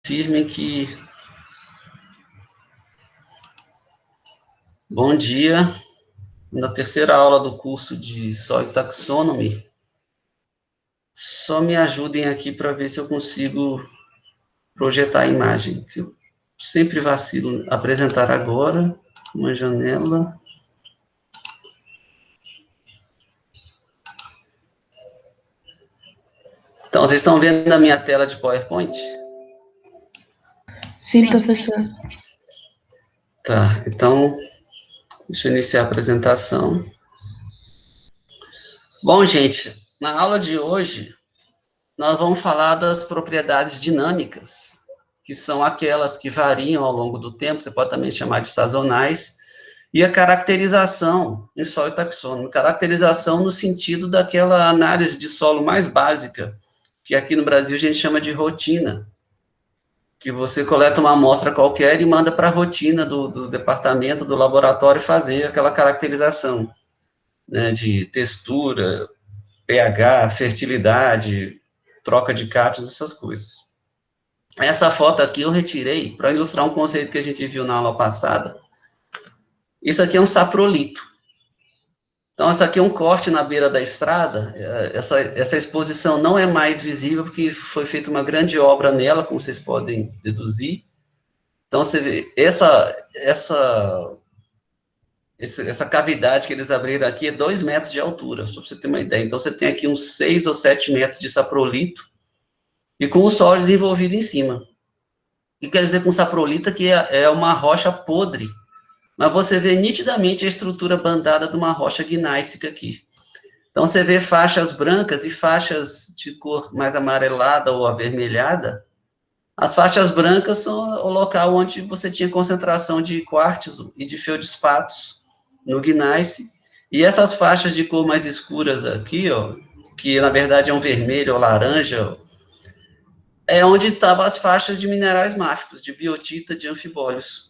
confirmem que... Bom dia, na terceira aula do curso de Soil Taxonomy. Só me ajudem aqui para ver se eu consigo projetar a imagem. Eu sempre vacilo. Apresentar agora, uma janela. Então, vocês estão vendo a minha tela de PowerPoint? Sim, professor. Tá, então, deixa eu iniciar a apresentação. Bom, gente, na aula de hoje, nós vamos falar das propriedades dinâmicas, que são aquelas que variam ao longo do tempo, você pode também chamar de sazonais, e a caracterização em solo taxônomo, caracterização no sentido daquela análise de solo mais básica, que aqui no Brasil a gente chama de rotina, que você coleta uma amostra qualquer e manda para a rotina do departamento, do laboratório, fazer aquela caracterização, né, de textura, pH, fertilidade, troca de cátions, essas coisas. Essa foto aqui eu retirei para ilustrar um conceito que a gente viu na aula passada. Isso aqui é um saprolito. Então, essa aqui é um corte na beira da estrada. Essa exposição não é mais visível porque foi feita uma grande obra nela, como vocês podem deduzir. Então, você vê, essa cavidade que eles abriram aqui é 2 metros de altura, só para você ter uma ideia. Então, você tem aqui uns 6 ou 7 metros de saprolito e com o solo desenvolvido em cima. O que quer dizer com saprolita? Que é uma rocha podre, mas você vê nitidamente a estrutura bandada de uma rocha gnáisica aqui. Então, você vê faixas brancas e faixas de cor mais amarelada ou avermelhada. As faixas brancas são o local onde você tinha concentração de quartzo e de feldspatos no gneiss, e essas faixas de cor mais escuras aqui, ó, que na verdade é um vermelho ou laranja, é onde estavam as faixas de minerais máficos, de biotita, de anfibólios.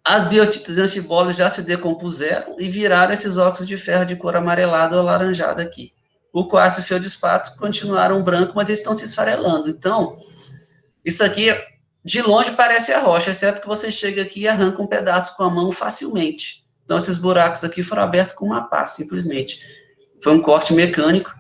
As biotitas e anfibólios já se decompuseram e viraram esses óxidos de ferro de cor amarelada ou alaranjada aqui. O quartzo e o feldspato continuaram branco, mas eles estão se esfarelando. Então, isso aqui, de longe, parece a rocha, exceto que você chega aqui e arranca um pedaço com a mão facilmente. Então, esses buracos aqui foram abertos com uma pá, simplesmente. Foi um corte mecânico.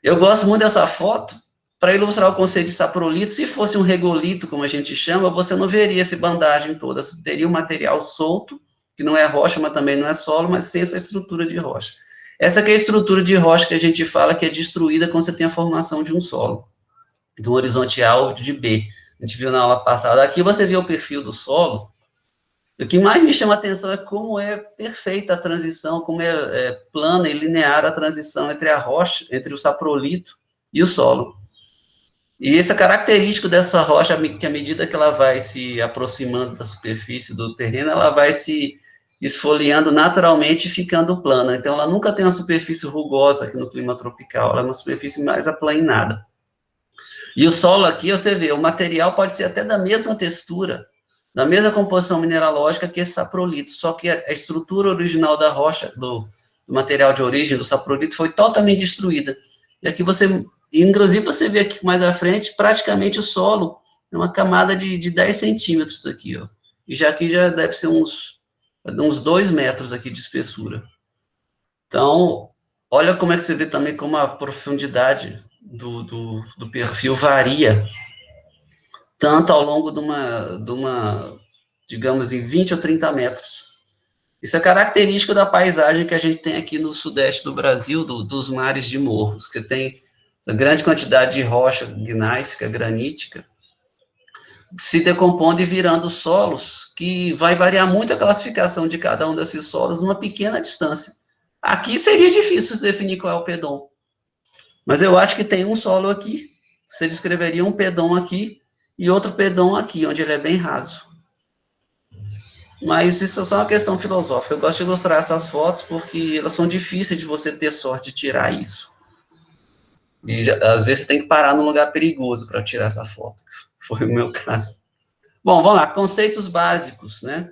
Eu gosto muito dessa foto para ilustrar o conceito de saprolito. Se fosse um regolito, como a gente chama, você não veria essa bandagem toda. Você teria um material solto, que não é rocha, mas também não é solo, mas sem essa estrutura de rocha. Essa aqui é a estrutura de rocha que a gente fala que é destruída quando você tem a formação de um solo, de um horizonte A ou de B. A gente viu na aula passada. Aqui você vê o perfil do solo. O que mais me chama a atenção é como é perfeita a transição, como é plana e linear a transição entre a rocha, entre o saprolito e o solo. E essa característica dessa rocha, que à medida que ela vai se aproximando da superfície do terreno, ela vai se esfoliando naturalmente e ficando plana. Então, ela nunca tem uma superfície rugosa aqui no clima tropical, ela é uma superfície mais aplainada. E o solo aqui, você vê, o material pode ser até da mesma textura, da mesma composição mineralógica que esse saprolito, só que a estrutura original da rocha, do material de origem do saprolito, foi totalmente destruída. E aqui você, inclusive você vê aqui mais à frente, praticamente o solo é uma camada de 10 centímetros aqui, ó. E já aqui já deve ser uns 2 metros aqui de espessura. Então, olha como é que você vê também como a profundidade do perfil varia, tanto ao longo digamos, em 20 ou 30 metros. Isso é característico da paisagem que a gente tem aqui no sudeste do Brasil, dos mares de morros, que tem essa grande quantidade de rocha gnáisica, granítica, se decompondo e virando solos, que vai variar muito a classificação de cada um desses solos numa pequena distância. Aqui seria difícil definir qual é o pedon, mas eu acho que tem um solo aqui, você descreveria um pedon aqui e outro pedon aqui, onde ele é bem raso. Mas isso é só uma questão filosófica. Eu gosto de ilustrar essas fotos porque elas são difíceis de você ter sorte de tirar isso. E às vezes você tem que parar num lugar perigoso para tirar essa foto. Foi o meu caso. Bom, vamos lá. Conceitos básicos, né?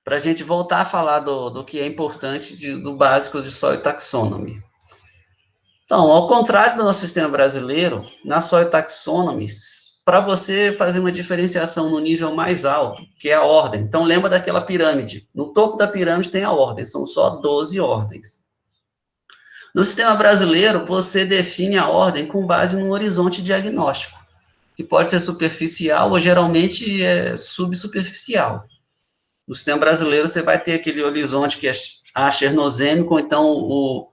Para a gente voltar a falar do que é importante do básico de Soil Taxonomy. Então, ao contrário do nosso sistema brasileiro, na Soil Taxonomy, para você fazer uma diferenciação no nível mais alto, que é a ordem, então lembra daquela pirâmide, no topo da pirâmide tem a ordem, são só 12 ordens. No sistema brasileiro, você define a ordem com base no horizonte diagnóstico, que pode ser superficial ou geralmente é subsuperficial. No sistema brasileiro, você vai ter aquele horizonte que é achernozêmico, ou então o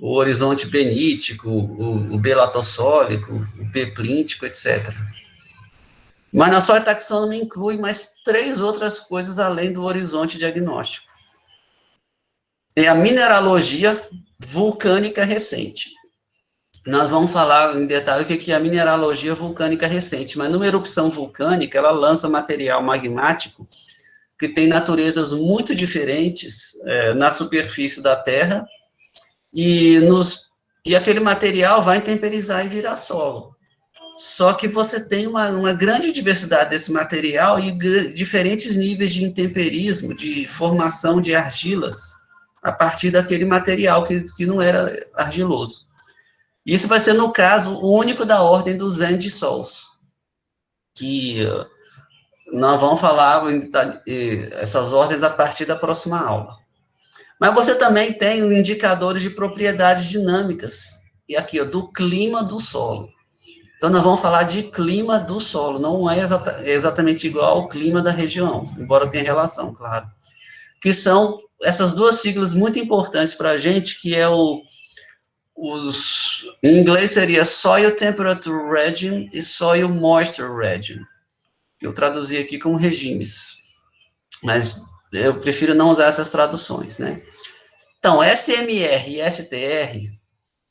horizonte benítico, o belatossólico, o beplíntico, etc. Mas na Soil Taxonomy inclui mais 3 outras coisas além do horizonte diagnóstico. Tem a mineralogia vulcânica recente. Nós vamos falar em detalhe o que é a mineralogia vulcânica recente, mas numa erupção vulcânica, ela lança material magmático que tem naturezas muito diferentes na superfície da Terra, e aquele material vai temperizar e virar solo. Só que você tem uma grande diversidade desse material e diferentes níveis de intemperismo, de formação de argilas, a partir daquele material que não era argiloso. Isso vai ser, no caso, único da ordem dos Andsols, que nós vamos falar essas ordens a partir da próxima aula. Mas você também tem indicadores de propriedades dinâmicas, e aqui, ó, do clima do solo. Então, nós vamos falar de clima do solo, não é exatamente igual ao clima da região, embora tenha relação, claro. Que são essas duas siglas muito importantes para a gente, que é em inglês seria Soil Temperature Regime e Soil Moisture Regime. Eu traduzi aqui como regimes, mas eu prefiro não usar essas traduções, né? Então, SMR e STR,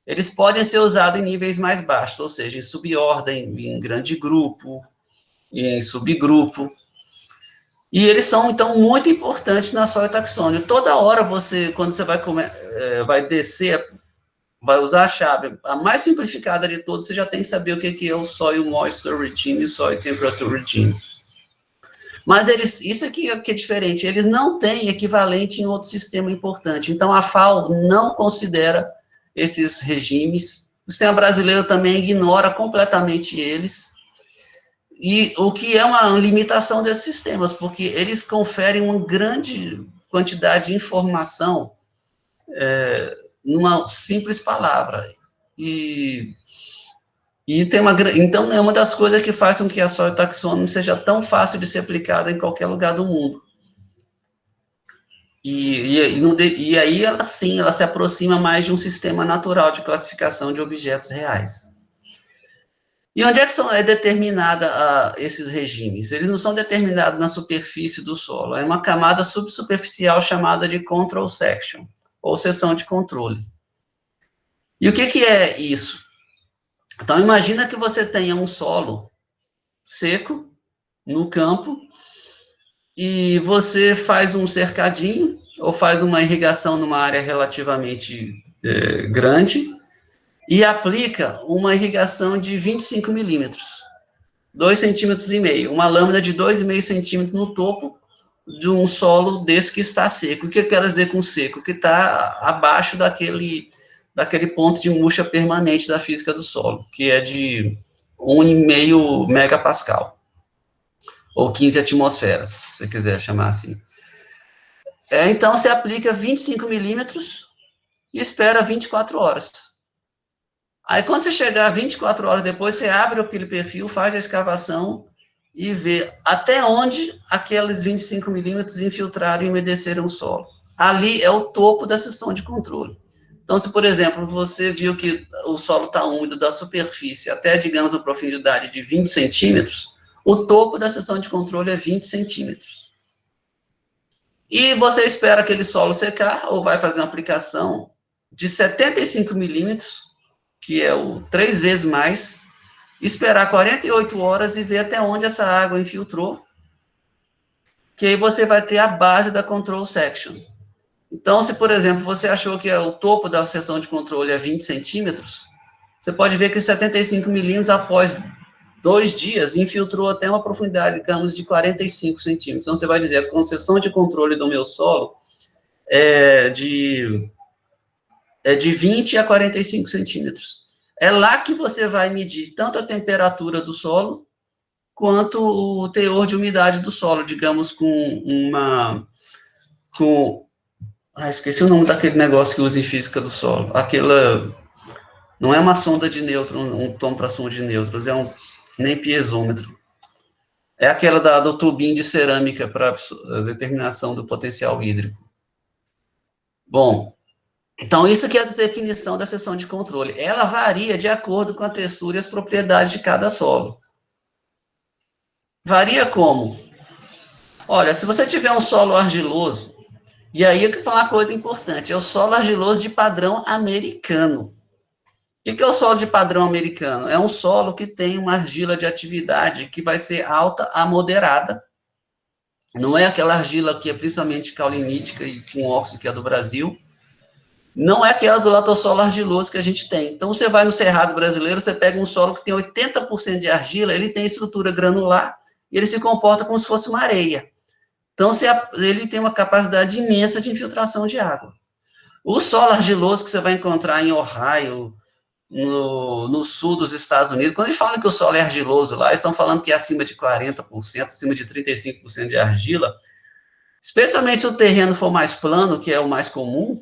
eles podem ser usados em níveis mais baixos, ou seja, em subordem, em grande grupo, em subgrupo. E eles são, então, muito importantes na Soil Taxonomy. Toda hora você, quando você vai descer, vai usar a chave, a mais simplificada de todas, você já tem que saber o que é o Soil Moisture Regime e o Soil Temperature Regime. Mas isso aqui é diferente, eles não têm equivalente em outro sistema importante. Então, a FAO não considera esses regimes. O sistema brasileiro também ignora completamente eles. E o que é uma limitação desses sistemas, porque eles conferem uma grande quantidade de informação numa simples palavra. Então, é uma das coisas que faz com que a Soil Taxonomy seja tão fácil de ser aplicada em qualquer lugar do mundo. E aí, ela se aproxima mais de um sistema natural de classificação de objetos reais. E onde é que é determinada esses regimes? Eles não são determinados na superfície do solo, é uma camada subsuperficial chamada de control section, ou seção de controle. E o que é isso? Então, imagina que você tenha um solo seco no campo e você faz um cercadinho ou faz uma irrigação numa área relativamente grande e aplica uma irrigação de 25 milímetros, 2,5 cm, uma lâmina de 2,5 centímetros no topo de um solo desse que está seco. O que eu quero dizer com seco? Que está abaixo daquele ponto de murcha permanente da física do solo, que é de 1,5 megapascal, ou 15 atmosferas, se você quiser chamar assim. Então, você aplica 25 milímetros e espera 24 horas. Aí, quando você chegar 24 horas depois, você abre aquele perfil, faz a escavação e vê até onde aqueles 25 milímetros infiltraram e umedeceram o solo. Ali é o topo da seção de controle. Então, se, por exemplo, você viu que o solo está úmido da superfície até, digamos, uma profundidade de 20 centímetros, o topo da seção de controle é 20 centímetros. E você espera aquele solo secar, ou vai fazer uma aplicação de 75 milímetros, que é 3 vezes mais, esperar 48 horas e ver até onde essa água infiltrou, que aí você vai ter a base da control section. Então, se, por exemplo, você achou que o topo da seção de controle é 20 centímetros, você pode ver que 75 milímetros, após 2 dias, infiltrou até uma profundidade, digamos, de 45 centímetros. Então, você vai dizer, a concessão de controle do meu solo é de é de 20 a 45 centímetros. É lá que você vai medir tanto a temperatura do solo, quanto o teor de umidade do solo, digamos, esqueci o nome daquele negócio que usa em física do solo. Aquela, não é uma sonda de nêutrons, um tom para som de nêutrons, nem piezômetro. É aquela do tubinho de cerâmica para determinação do potencial hídrico. Bom, então isso que é a definição da seção de controle. Ela varia de acordo com a textura e as propriedades de cada solo. Varia como? Olha, se você tiver um solo argiloso, e aí eu quero falar uma coisa importante, é o solo argiloso de padrão americano. O que é o solo de padrão americano? É um solo que tem uma argila de atividade que vai ser alta a moderada. Não é aquela argila que é principalmente caulinítica e com óxido que é do Brasil. Não é aquela do latossolo argiloso que a gente tem. Então, você vai no Cerrado brasileiro, você pega um solo que tem 80% de argila, ele tem estrutura granular, e ele se comporta como se fosse uma areia. Então, ele tem uma capacidade imensa de infiltração de água. O solo argiloso que você vai encontrar em Ohio, no sul dos Estados Unidos, quando eles falam que o solo é argiloso lá, eles estão falando que é acima de 40%, acima de 35% de argila, especialmente se o terreno for mais plano, que é o mais comum,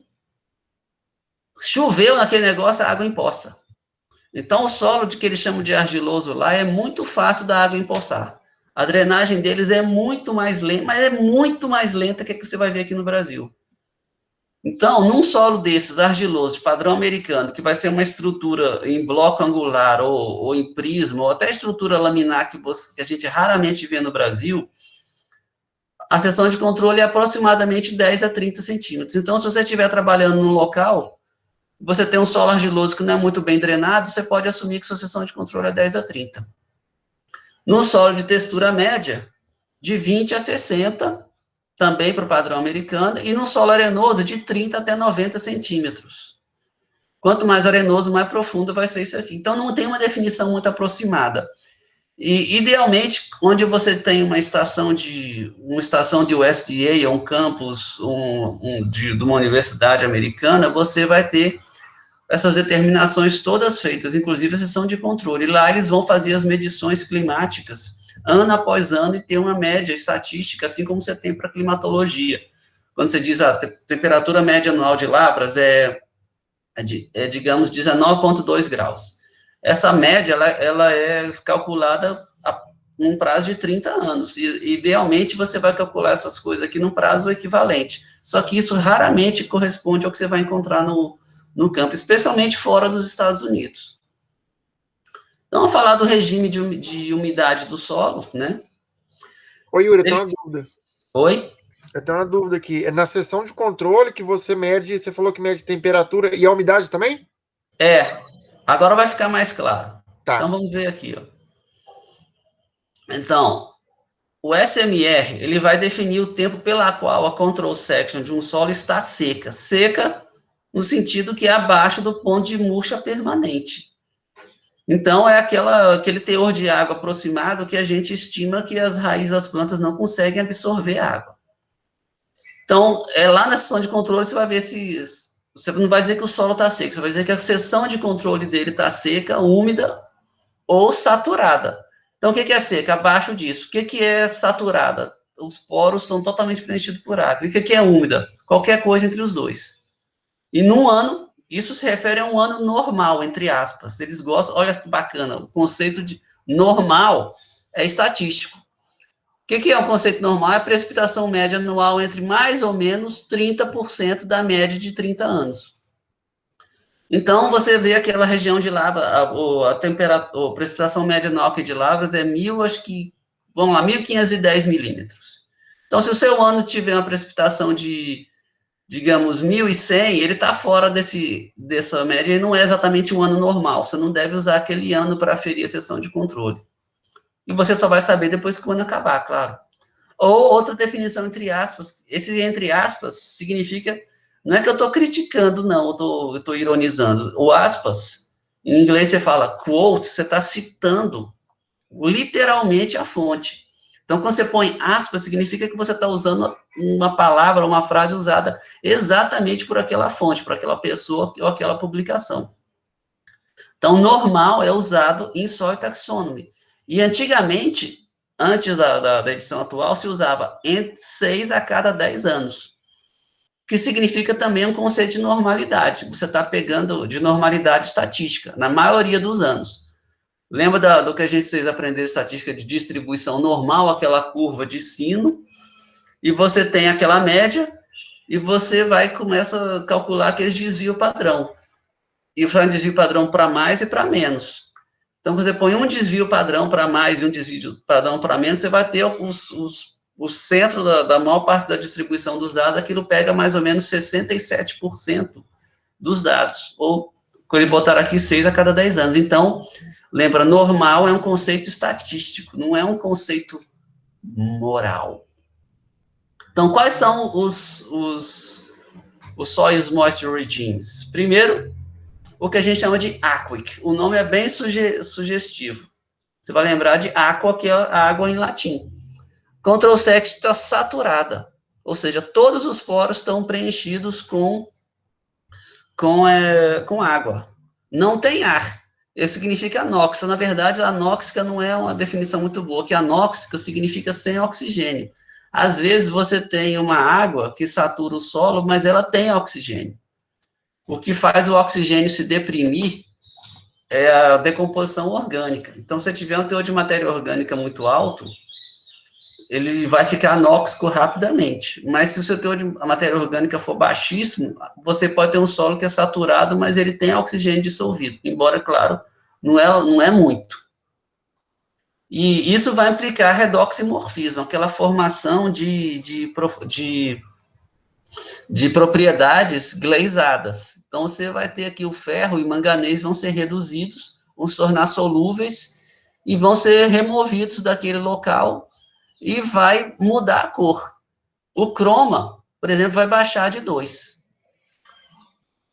choveu naquele negócio, a água empoça. Então, o solo que eles chamam de argiloso lá é muito fácil da água empoçar. A drenagem deles é muito mais lenta, mas é muito mais lenta que a que você vai ver aqui no Brasil. Então, num solo desses argiloso, de padrão americano, que vai ser uma estrutura em bloco angular ou em prisma, ou até estrutura laminar que a gente raramente vê no Brasil, a seção de controle é aproximadamente 10 a 30 centímetros. Então, se você estiver trabalhando num local, você tem um solo argiloso que não é muito bem drenado, você pode assumir que sua seção de controle é 10 a 30. No solo de textura média, de 20 a 60, também para o padrão americano, e no solo arenoso, de 30 até 90 centímetros. Quanto mais arenoso, mais profundo vai ser isso aqui. Então, não tem uma definição muito aproximada. E, idealmente, onde você tem uma estação de USDA, ou um campus de uma universidade americana, você vai ter essas determinações todas feitas, inclusive a seção de controle. Lá eles vão fazer as medições climáticas, ano após ano, e ter uma média estatística, assim como você tem para climatologia. Quando você diz a temperatura média anual de Lavras digamos, 19,2 graus. Essa média, ela é calculada num prazo de 30 anos, e idealmente você vai calcular essas coisas aqui num prazo equivalente, só que isso raramente corresponde ao que você vai encontrar no campo, especialmente fora dos Estados Unidos. Então, vamos falar do regime de umidade do solo, né? Oi, Yuri, eu tenho uma dúvida. Oi? Eu tenho uma dúvida aqui. É na seção de controle que você mede, você falou que mede temperatura e a umidade também? Agora vai ficar mais claro. Tá. Então, vamos ver aqui, ó. Então, o SMR, ele vai definir o tempo pela qual a control section de um solo está seca. Seca no sentido que é abaixo do ponto de murcha permanente. Então, é aquele teor de água aproximado que a gente estima que as raízes das plantas não conseguem absorver água. Então, lá na seção de controle, você vai ver se... Você não vai dizer que o solo está seco, você vai dizer que a seção de controle dele está seca, úmida ou saturada. Então, o que é seca? Abaixo disso. O que é saturada? Os poros estão totalmente preenchidos por água. E o que é úmida? Qualquer coisa entre os dois. E num ano, isso se refere a um ano normal, entre aspas. Eles gostam, olha que bacana, o conceito de normal é estatístico. O que é um conceito normal? É a precipitação média anual entre mais ou menos 30% da média de 30 anos. Então, você vê aquela região de Lavras, a temperatura, a precipitação média anual aqui de Lavras é 1.510 milímetros. Então, se o seu ano tiver uma precipitação de, digamos, 1.100, ele está fora dessa média, e não é exatamente um ano normal. Você não deve usar aquele ano para aferir a seção de controle. E você só vai saber depois que o ano acabar, claro. Ou outra definição entre aspas, esse entre aspas significa, não é que eu estou criticando, não, eu estou ironizando. O aspas, em inglês você fala quote, você está citando literalmente a fonte. Então, quando você põe aspas, significa que você está usando uma palavra, uma frase usada exatamente por aquela fonte, por aquela pessoa ou aquela publicação. Então, normal é usado em Sawyer Taxonomy. E antigamente, antes da edição atual, se usava entre 6 a cada 10 anos, que significa também um conceito de normalidade. Você está pegando de normalidade estatística, na maioria dos anos. Lembra do que a gente fez aprender estatística de distribuição normal, aquela curva de sino, e você tem aquela média, e você começa a calcular aqueles desvio padrão. E faz um desvio padrão para mais e para menos. Então, você põe um desvio padrão para mais e um desvio padrão para menos, você vai ter o centro da maior parte da distribuição dos dados, aquilo pega mais ou menos 67% dos dados, ou, quando ele botar aqui, 6 a cada 10 anos. Então, lembra, normal é um conceito estatístico, não é um conceito moral. Então, quais são os soil moisture regimes? Primeiro, o que a gente chama de AQUIC. O nome é bem sugestivo. Você vai lembrar de aqua, que é a água em latim. Ctrl+C está saturada, ou seja, todos os poros estão preenchidos com água. Não tem ar. Isso significa anóxica. Na verdade, a anóxica não é uma definição muito boa, que anóxica significa sem oxigênio. Às vezes, você tem uma água que satura o solo, mas ela tem oxigênio. O que faz o oxigênio se deprimir é a decomposição orgânica. Então, se tiver um teor de matéria orgânica muito alto, ele vai ficar anóxico rapidamente. Mas se o seu teor de matéria orgânica for baixíssimo, você pode ter um solo que é saturado, mas ele tem oxigênio dissolvido, embora, claro, não é muito. E isso vai implicar redoximorfismo, aquela formação de propriedades glazeadas. Então, você vai ter aqui o ferro e o manganês vão ser reduzidos, vão se tornar solúveis e vão ser removidos daquele local e vai mudar a cor. O croma, por exemplo, vai baixar de 2.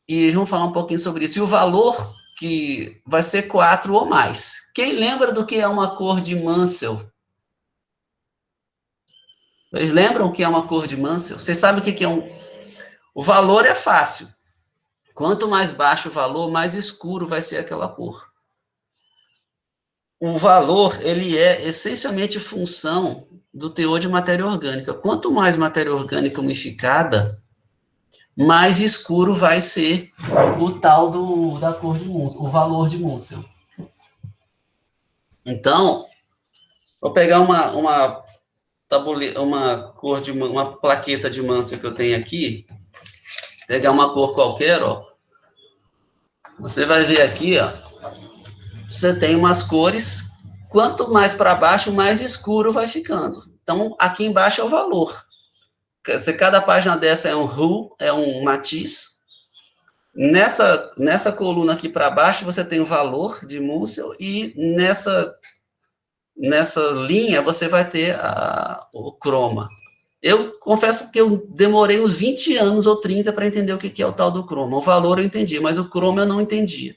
E vamos falar um pouquinho sobre isso. E o valor que vai ser 4 ou mais. Quem lembra do que é uma cor de Munsell? Vocês lembram o que é uma cor de Munsell? Vocês sabem o que é um... O valor é fácil. Quanto mais baixo o valor, mais escuro vai ser aquela cor. O valor, ele é essencialmente função do teor de matéria orgânica. Quanto mais matéria orgânica umificada, mais escuro vai ser o tal da cor de Munsell, o valor de Munsell. Então, vou pegar uma plaqueta de Munsell que eu tenho aqui, pegar uma cor qualquer, ó. Você vai ver aqui, ó, você tem umas cores, quanto mais para baixo, mais escuro vai ficando. Então, aqui embaixo é o valor. Se cada página dessa é um hue, é um matiz. Nessa coluna aqui para baixo, você tem o valor de Munsell, e nessa linha você vai ter o croma. Eu confesso que eu demorei uns 20 anos ou 30 para entender o que é o tal do croma. O valor eu entendi, mas o croma eu não entendia.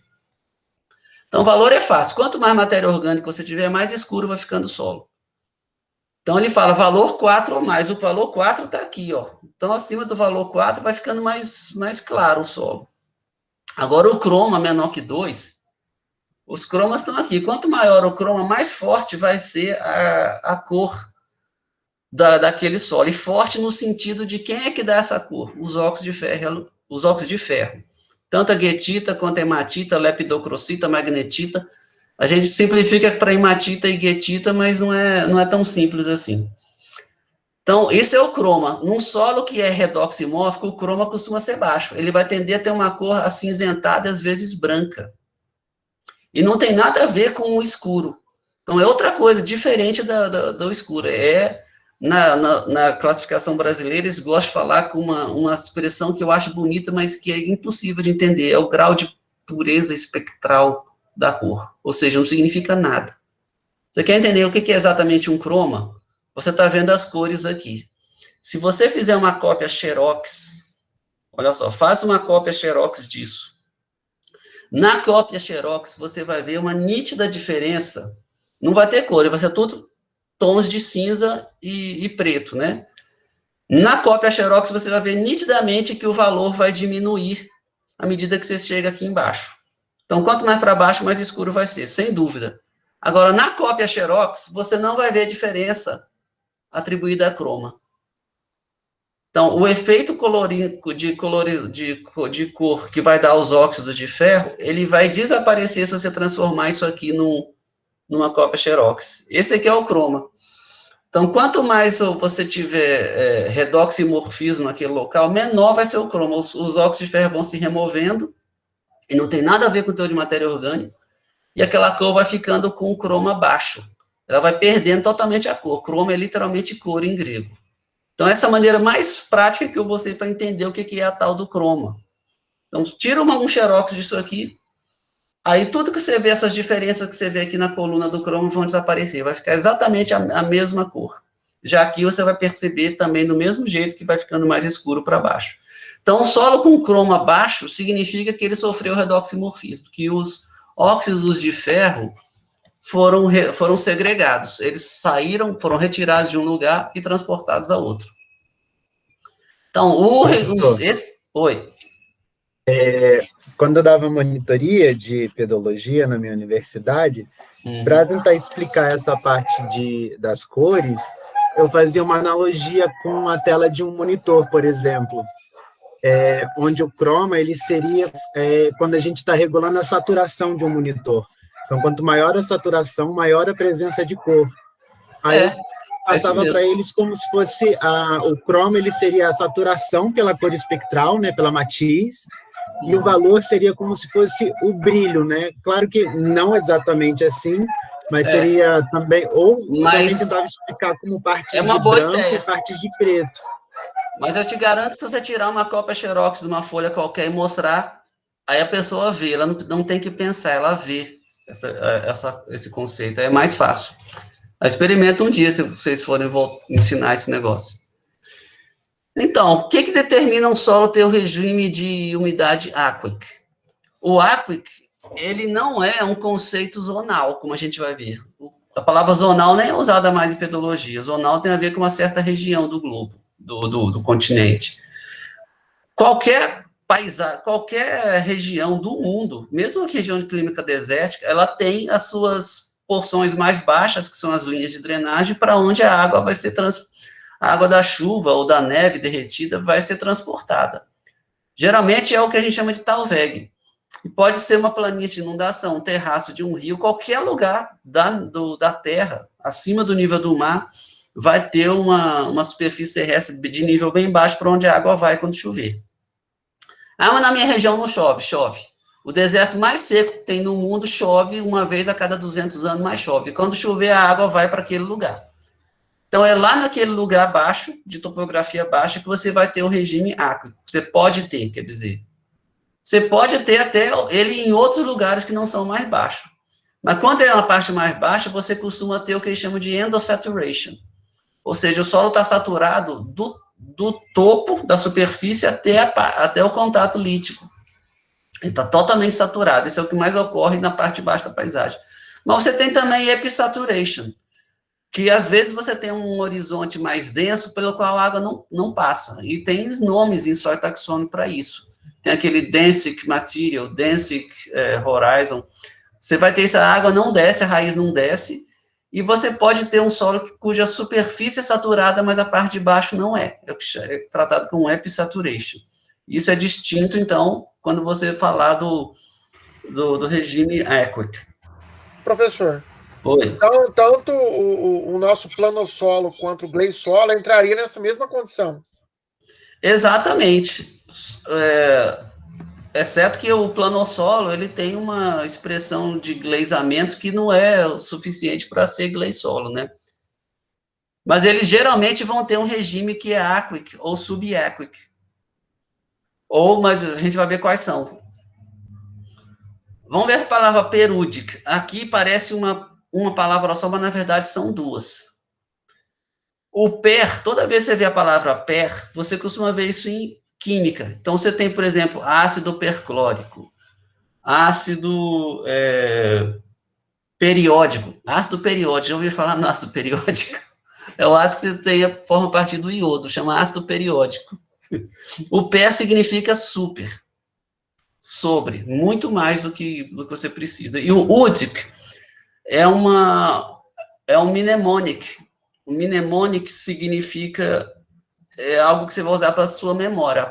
Então, o valor é fácil. Quanto mais matéria orgânica você tiver, mais escuro vai ficando o solo. Então, ele fala valor 4 ou mais. O valor 4 está aqui, ó. Então, acima do valor 4 vai ficando mais claro o solo. Agora, o croma menor que 2, os cromas estão aqui. Quanto maior o croma, mais forte vai ser a cor daquele solo. E forte no sentido de quem é que dá essa cor? Os óxidos de ferro. Tanto a guetita quanto a hematita, lepidocrocita, magnetita. A gente simplifica para hematita e guetita, mas não é tão simples assim. Então, isso é o croma. Num solo que é redoximórfico, o croma costuma ser baixo. Ele vai tender a ter uma cor acinzentada, às vezes branca. E não tem nada a ver com o escuro. Então, é outra coisa, diferente do escuro. Na classificação brasileira, eles gostam de falar com uma expressão que eu acho bonita, mas que é impossível de entender. É o grau de pureza espectral da cor. Ou seja, não significa nada. Você quer entender o que é exatamente um croma? Você está vendo as cores aqui. Se você fizer uma cópia Xerox, olha só, faça uma cópia Xerox disso. Na cópia Xerox, você vai ver uma nítida diferença. Não vai ter cor, vai ser tudo tons de cinza e preto, né? Na cópia Xerox, você vai ver nitidamente que o valor vai diminuir à medida que você chega aqui embaixo. Então, quanto mais para baixo, mais escuro vai ser, sem dúvida. Agora, na cópia Xerox, você não vai ver diferença atribuída a croma. Então, o efeito colorido de cor que vai dar os óxidos de ferro, ele vai desaparecer se você transformar isso aqui numa cópia Xerox. Esse aqui é o croma. Então, quanto mais você tiver redoximorfismo naquele local, menor vai ser o croma. Os óxidos de ferro vão se removendo, e não tem nada a ver com o teor de matéria orgânica, e aquela cor vai ficando com o croma baixo. Ela vai perdendo totalmente a cor. Croma é literalmente cor em grego. Então, essa é a maneira mais prática que eu mostrei para entender o que é a tal do croma. Então, tira um xerox disso aqui, aí tudo que você vê, essas diferenças que você vê aqui na coluna do croma vão desaparecer, vai ficar exatamente a mesma cor. Já aqui você vai perceber também do mesmo jeito que vai ficando mais escuro para baixo. Então, o solo com croma baixo significa que ele sofreu redoximorfismo, que os óxidos de ferro foram segregados. Eles saíram, foram retirados de um lugar e transportados a outro. Então, Oi. Quando eu dava monitoria de pedologia na minha universidade, para tentar explicar essa parte das cores, eu fazia uma analogia com a tela de um monitor, por exemplo, onde o croma ele seria quando a gente está regulando a saturação de um monitor. Então, quanto maior a saturação, maior a presença de cor. Aí eu passava para eles como se fosse o croma, ele seria a saturação pela cor espectral, né, pela matiz, e o valor seria como se fosse o brilho, né? Claro que não exatamente assim, mas seria também, também tentava explicar como partes de branco e partes de preto. Mas eu te garanto que se você tirar uma cópia Xerox de uma folha qualquer e mostrar, aí a pessoa vê, ela não tem que pensar, ela vê esse conceito, é mais fácil. Experimenta um dia, se vocês forem ensinar esse negócio. Então, o que determina um solo ter o regime de umidade aquícola? O aquícola, ele não é um conceito zonal, como a gente vai ver. A palavra zonal nem é usada mais em pedologia. Zonal tem a ver com uma certa região do globo, do continente. Qualquer região do mundo, mesmo a região de clínica desértica, ela tem as suas porções mais baixas, que são as linhas de drenagem, para onde a água vai ser a água da chuva ou da neve derretida vai ser transportada. Geralmente é o que a gente chama de talveg. E pode ser uma planície de inundação, um terraço de um rio, qualquer lugar da terra, acima do nível do mar, vai ter uma superfície terrestre de nível bem baixo para onde a água vai quando chover. Mas na minha região não chove. O deserto mais seco que tem no mundo chove uma vez a cada 200 anos, mais chove. E quando chover, a água vai para aquele lugar. Então, é lá naquele lugar baixo, de topografia baixa, que você vai ter o regime aquícola. Você pode ter, quer dizer. Você pode ter até ele em outros lugares que não são mais baixos. Mas quando é na parte mais baixa, você costuma ter o que eles chamam de endosaturation. Ou seja, o solo está saturado do topo da superfície até o contato lítico. Ele está totalmente saturado. Isso é o que mais ocorre na parte de baixo da paisagem. Mas você tem também episaturation, que às vezes você tem um horizonte mais denso pelo qual a água não passa. E tem nomes em soil taxonomy para isso. Tem aquele densic material, densic horizon. Você vai ter isso, a água não desce, a raiz não desce, e você pode ter um solo cuja superfície é saturada, mas a parte de baixo não é. É tratado como epissaturation. Isso é distinto, então, quando você falar do regime aquícola. Professor, Oi. então, tanto o nosso planosolo quanto o gleissolo entraria nessa mesma condição. Exatamente. Exceto que o planosolo, ele tem uma expressão de glazamento que não é o suficiente para ser gleissolo, né? Mas eles geralmente vão ter um regime que é aquícola ou subaquícola. Mas a gente vai ver quais são. Vamos ver a palavra perudic. Aqui parece uma palavra só, mas na verdade são duas. O per, toda vez que você vê a palavra per, você costuma ver isso em química. Então, você tem, por exemplo, ácido perclórico, ácido periódico. Ácido periódico, já ouviu falar no ácido periódico? É o ácido que forma parte do iodo, chama ácido periódico. O per significa super, sobre, muito mais do que você precisa. E o udic é um mnemonic. O mnemonic significa algo que você vai usar para a sua memória.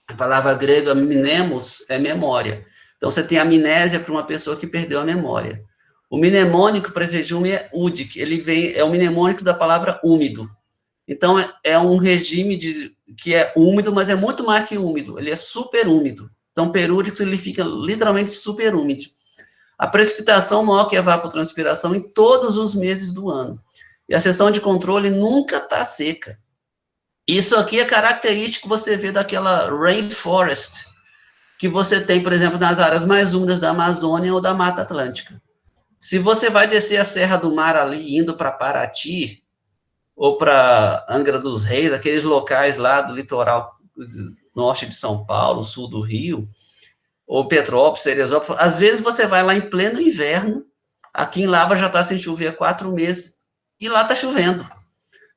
A palavra grega mnemos é memória. Então, você tem amnésia para uma pessoa que perdeu a memória. O mnemônico para esse regime é udic. É o mnemônico da palavra úmido. Então, é um regime que é úmido, mas é muito mais que úmido. Ele é super úmido. Então, perúdico significa literalmente super úmido. A precipitação maior que a evapotranspiração em todos os meses do ano. E a seção de controle nunca está seca. Isso aqui é característico, você vê daquela rainforest, que você tem, por exemplo, nas áreas mais úmidas da Amazônia ou da Mata Atlântica. Se você vai descer a Serra do Mar ali, indo para Paraty, ou para Angra dos Reis, aqueles locais lá do litoral norte de São Paulo, sul do Rio, ou Petrópolis, Teresópolis, às vezes você vai lá em pleno inverno, aqui em Lavra já está sem chover há 4 meses, e lá está chovendo.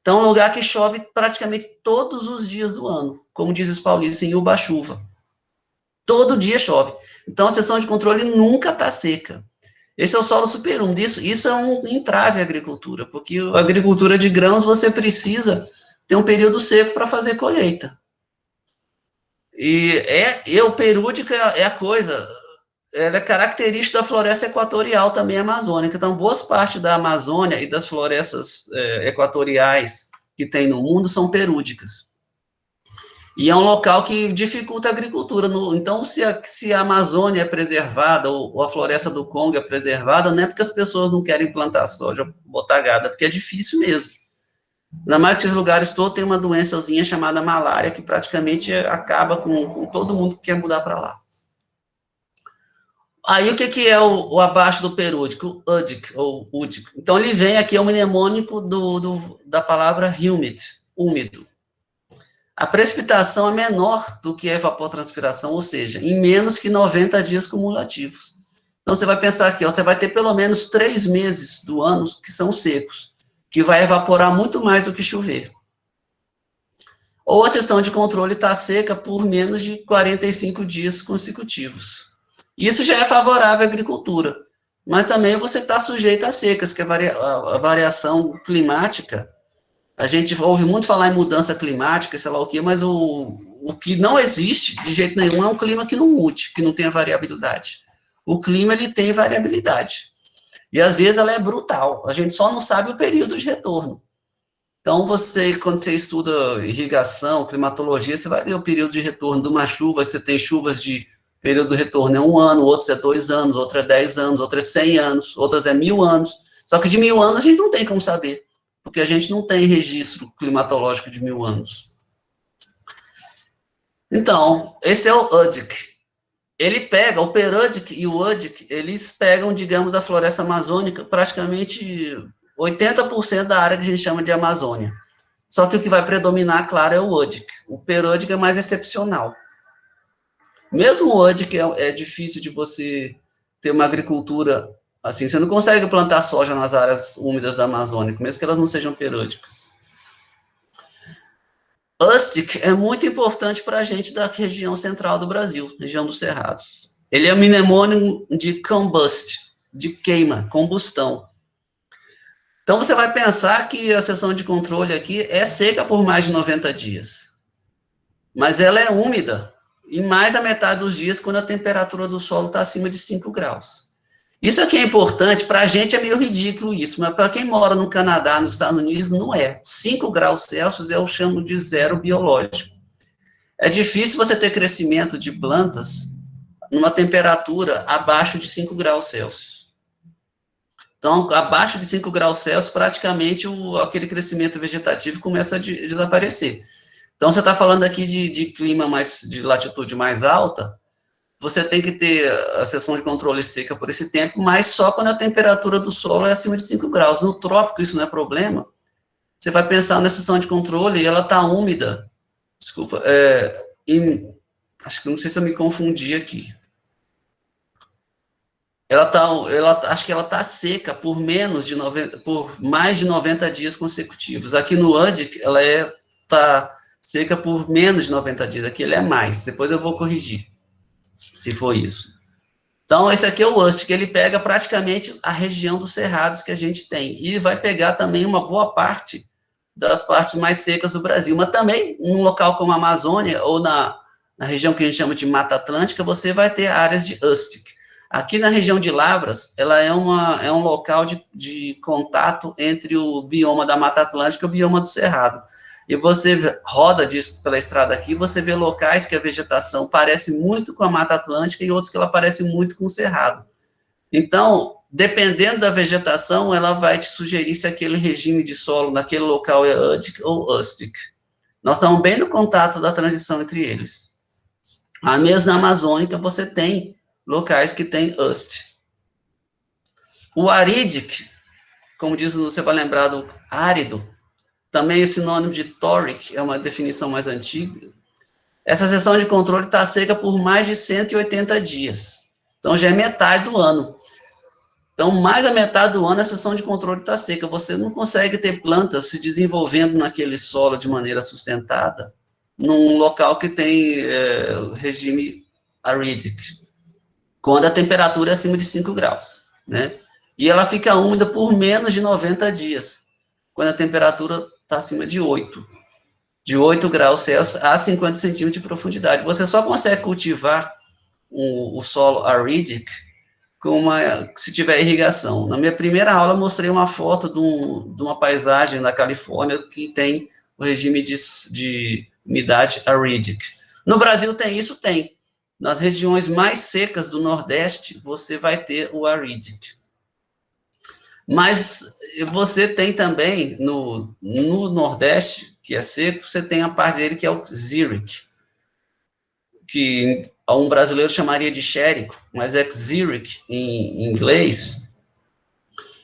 Então, é um lugar que chove praticamente todos os dias do ano, como diz os paulistas, em Uba-chuva. Todo dia chove. Então, a seção de controle nunca está seca. Esse é o solo superúmido. Isso é um entrave à agricultura, porque a agricultura de grãos você precisa ter um período seco para fazer colheita. E o perúdico é a coisa, ela é característica da floresta equatorial também amazônica. Então, boas partes da Amazônia e das florestas equatoriais que tem no mundo são perúdicas. E é um local que dificulta a agricultura. Então, se a Amazônia é preservada, ou a floresta do Congo é preservada, não é porque as pessoas não querem plantar soja, botar gado, porque é difícil mesmo. Na maioria dos lugares todos tem uma doençazinha chamada malária, que praticamente acaba com todo mundo que quer mudar para lá. Aí, o que é o abaixo do perúdico? O udic, ou udic. Então, ele vem aqui, é o mnemônico da palavra humid, úmido. A precipitação é menor do que a evapotranspiração, ou seja, em menos que 90 dias cumulativos. Então, você vai pensar aqui, você vai ter pelo menos 3 meses do ano que são secos, que vai evaporar muito mais do que chover. Ou a seção de controle está seca por menos de 45 dias consecutivos. Isso já é favorável à agricultura, mas também você está sujeito a secas, que a variação climática. A gente ouve muito falar em mudança climática, sei lá o quê, mas o que não existe, de jeito nenhum, é um clima que não mude, que não tenha variabilidade. O clima, ele tem variabilidade. E, às vezes, ela é brutal. A gente só não sabe o período de retorno. Então, quando você estuda irrigação, climatologia, você vai ver o período de retorno de uma chuva. Você tem chuvas de período de retorno é 1 ano, outros é 2 anos, outro é 10 anos, outro é 100 anos, outras é 1000 anos. Só que de 1000 anos a gente não tem como saber, porque a gente não tem registro climatológico de 1000 anos. Então, esse é o udic. Ele pega, o perúdic e o udic, eles pegam, digamos, a floresta amazônica, praticamente 80% da área que a gente chama de Amazônia. Só que o que vai predominar, claro, é o udic. O perúdic é mais excepcional. Mesmo o udic é difícil de você ter uma agricultura assim, você não consegue plantar soja nas áreas úmidas da Amazônia, mesmo que elas não sejam perúdicas. Ustic é muito importante para a gente da região central do Brasil, região dos Cerrados. Ele é mnemônimo de combust, de queima, combustão. Então, você vai pensar que a seção de controle aqui é seca por mais de 90 dias. Mas ela é úmida, em mais da metade dos dias, quando a temperatura do solo está acima de 5 graus. Isso aqui é importante, para a gente é meio ridículo isso, mas para quem mora no Canadá, nos Estados Unidos, não é. 5 graus Celsius eu chamo de zero biológico. É difícil você ter crescimento de plantas numa temperatura abaixo de 5 graus Celsius. Então, abaixo de 5 graus Celsius, praticamente aquele crescimento vegetativo começa a desaparecer. Então, você está falando aqui de clima de latitude mais alta, você tem que ter a seção de controle seca por esse tempo, mas só quando a temperatura do solo é acima de 5 graus. No trópico, isso não é problema. Você vai pensar na seção de controle e ela está úmida. Desculpa, acho que não sei se eu me confundi aqui. acho que ela tá seca por por mais de 90 dias consecutivos. Aqui no Andic, tá seca por menos de 90 dias. Aqui ele é mais. Depois eu vou corrigir, se for isso. Então, esse aqui é o Ustic, ele pega praticamente a região dos cerrados que a gente tem, e vai pegar também uma boa parte das partes mais secas do Brasil, mas também, num local como a Amazônia, ou na região que a gente chama de Mata Atlântica, você vai ter áreas de Ustic. Aqui na região de Lavras, ela é um local de contato entre o bioma da Mata Atlântica e o bioma do Cerrado. E você roda pela estrada aqui, você vê locais que a vegetação parece muito com a Mata Atlântica e outros que ela parece muito com o Cerrado. Então, dependendo da vegetação, ela vai te sugerir se aquele regime de solo naquele local é Andic ou Ustic. Nós estamos bem no contato da transição entre eles. A mesma na Amazônica, você tem locais que tem Ustic. O Aridic, como diz, você vai lembrar do árido, também é sinônimo de toric, é uma definição mais antiga. Essa seção de controle está seca por mais de 180 dias. Então, já é metade do ano. Então, mais da metade do ano, a seção de controle está seca. Você não consegue ter plantas se desenvolvendo naquele solo de maneira sustentada, num local que tem regime aridic, quando a temperatura é acima de 5 graus, né? E ela fica úmida por menos de 90 dias, quando a temperatura está acima de 8 graus Celsius a 50 centímetros de profundidade. Você só consegue cultivar o solo aridic se tiver irrigação. Na minha primeira aula, eu mostrei uma foto de uma paisagem na Califórnia que tem o regime de umidade aridic. No Brasil tem isso? Tem. Nas regiões mais secas do Nordeste, você vai ter o aridic. Mas você tem também, no Nordeste, que é seco, você tem a parte dele que é o xeric, que um brasileiro chamaria de xérico, mas é xeric em inglês.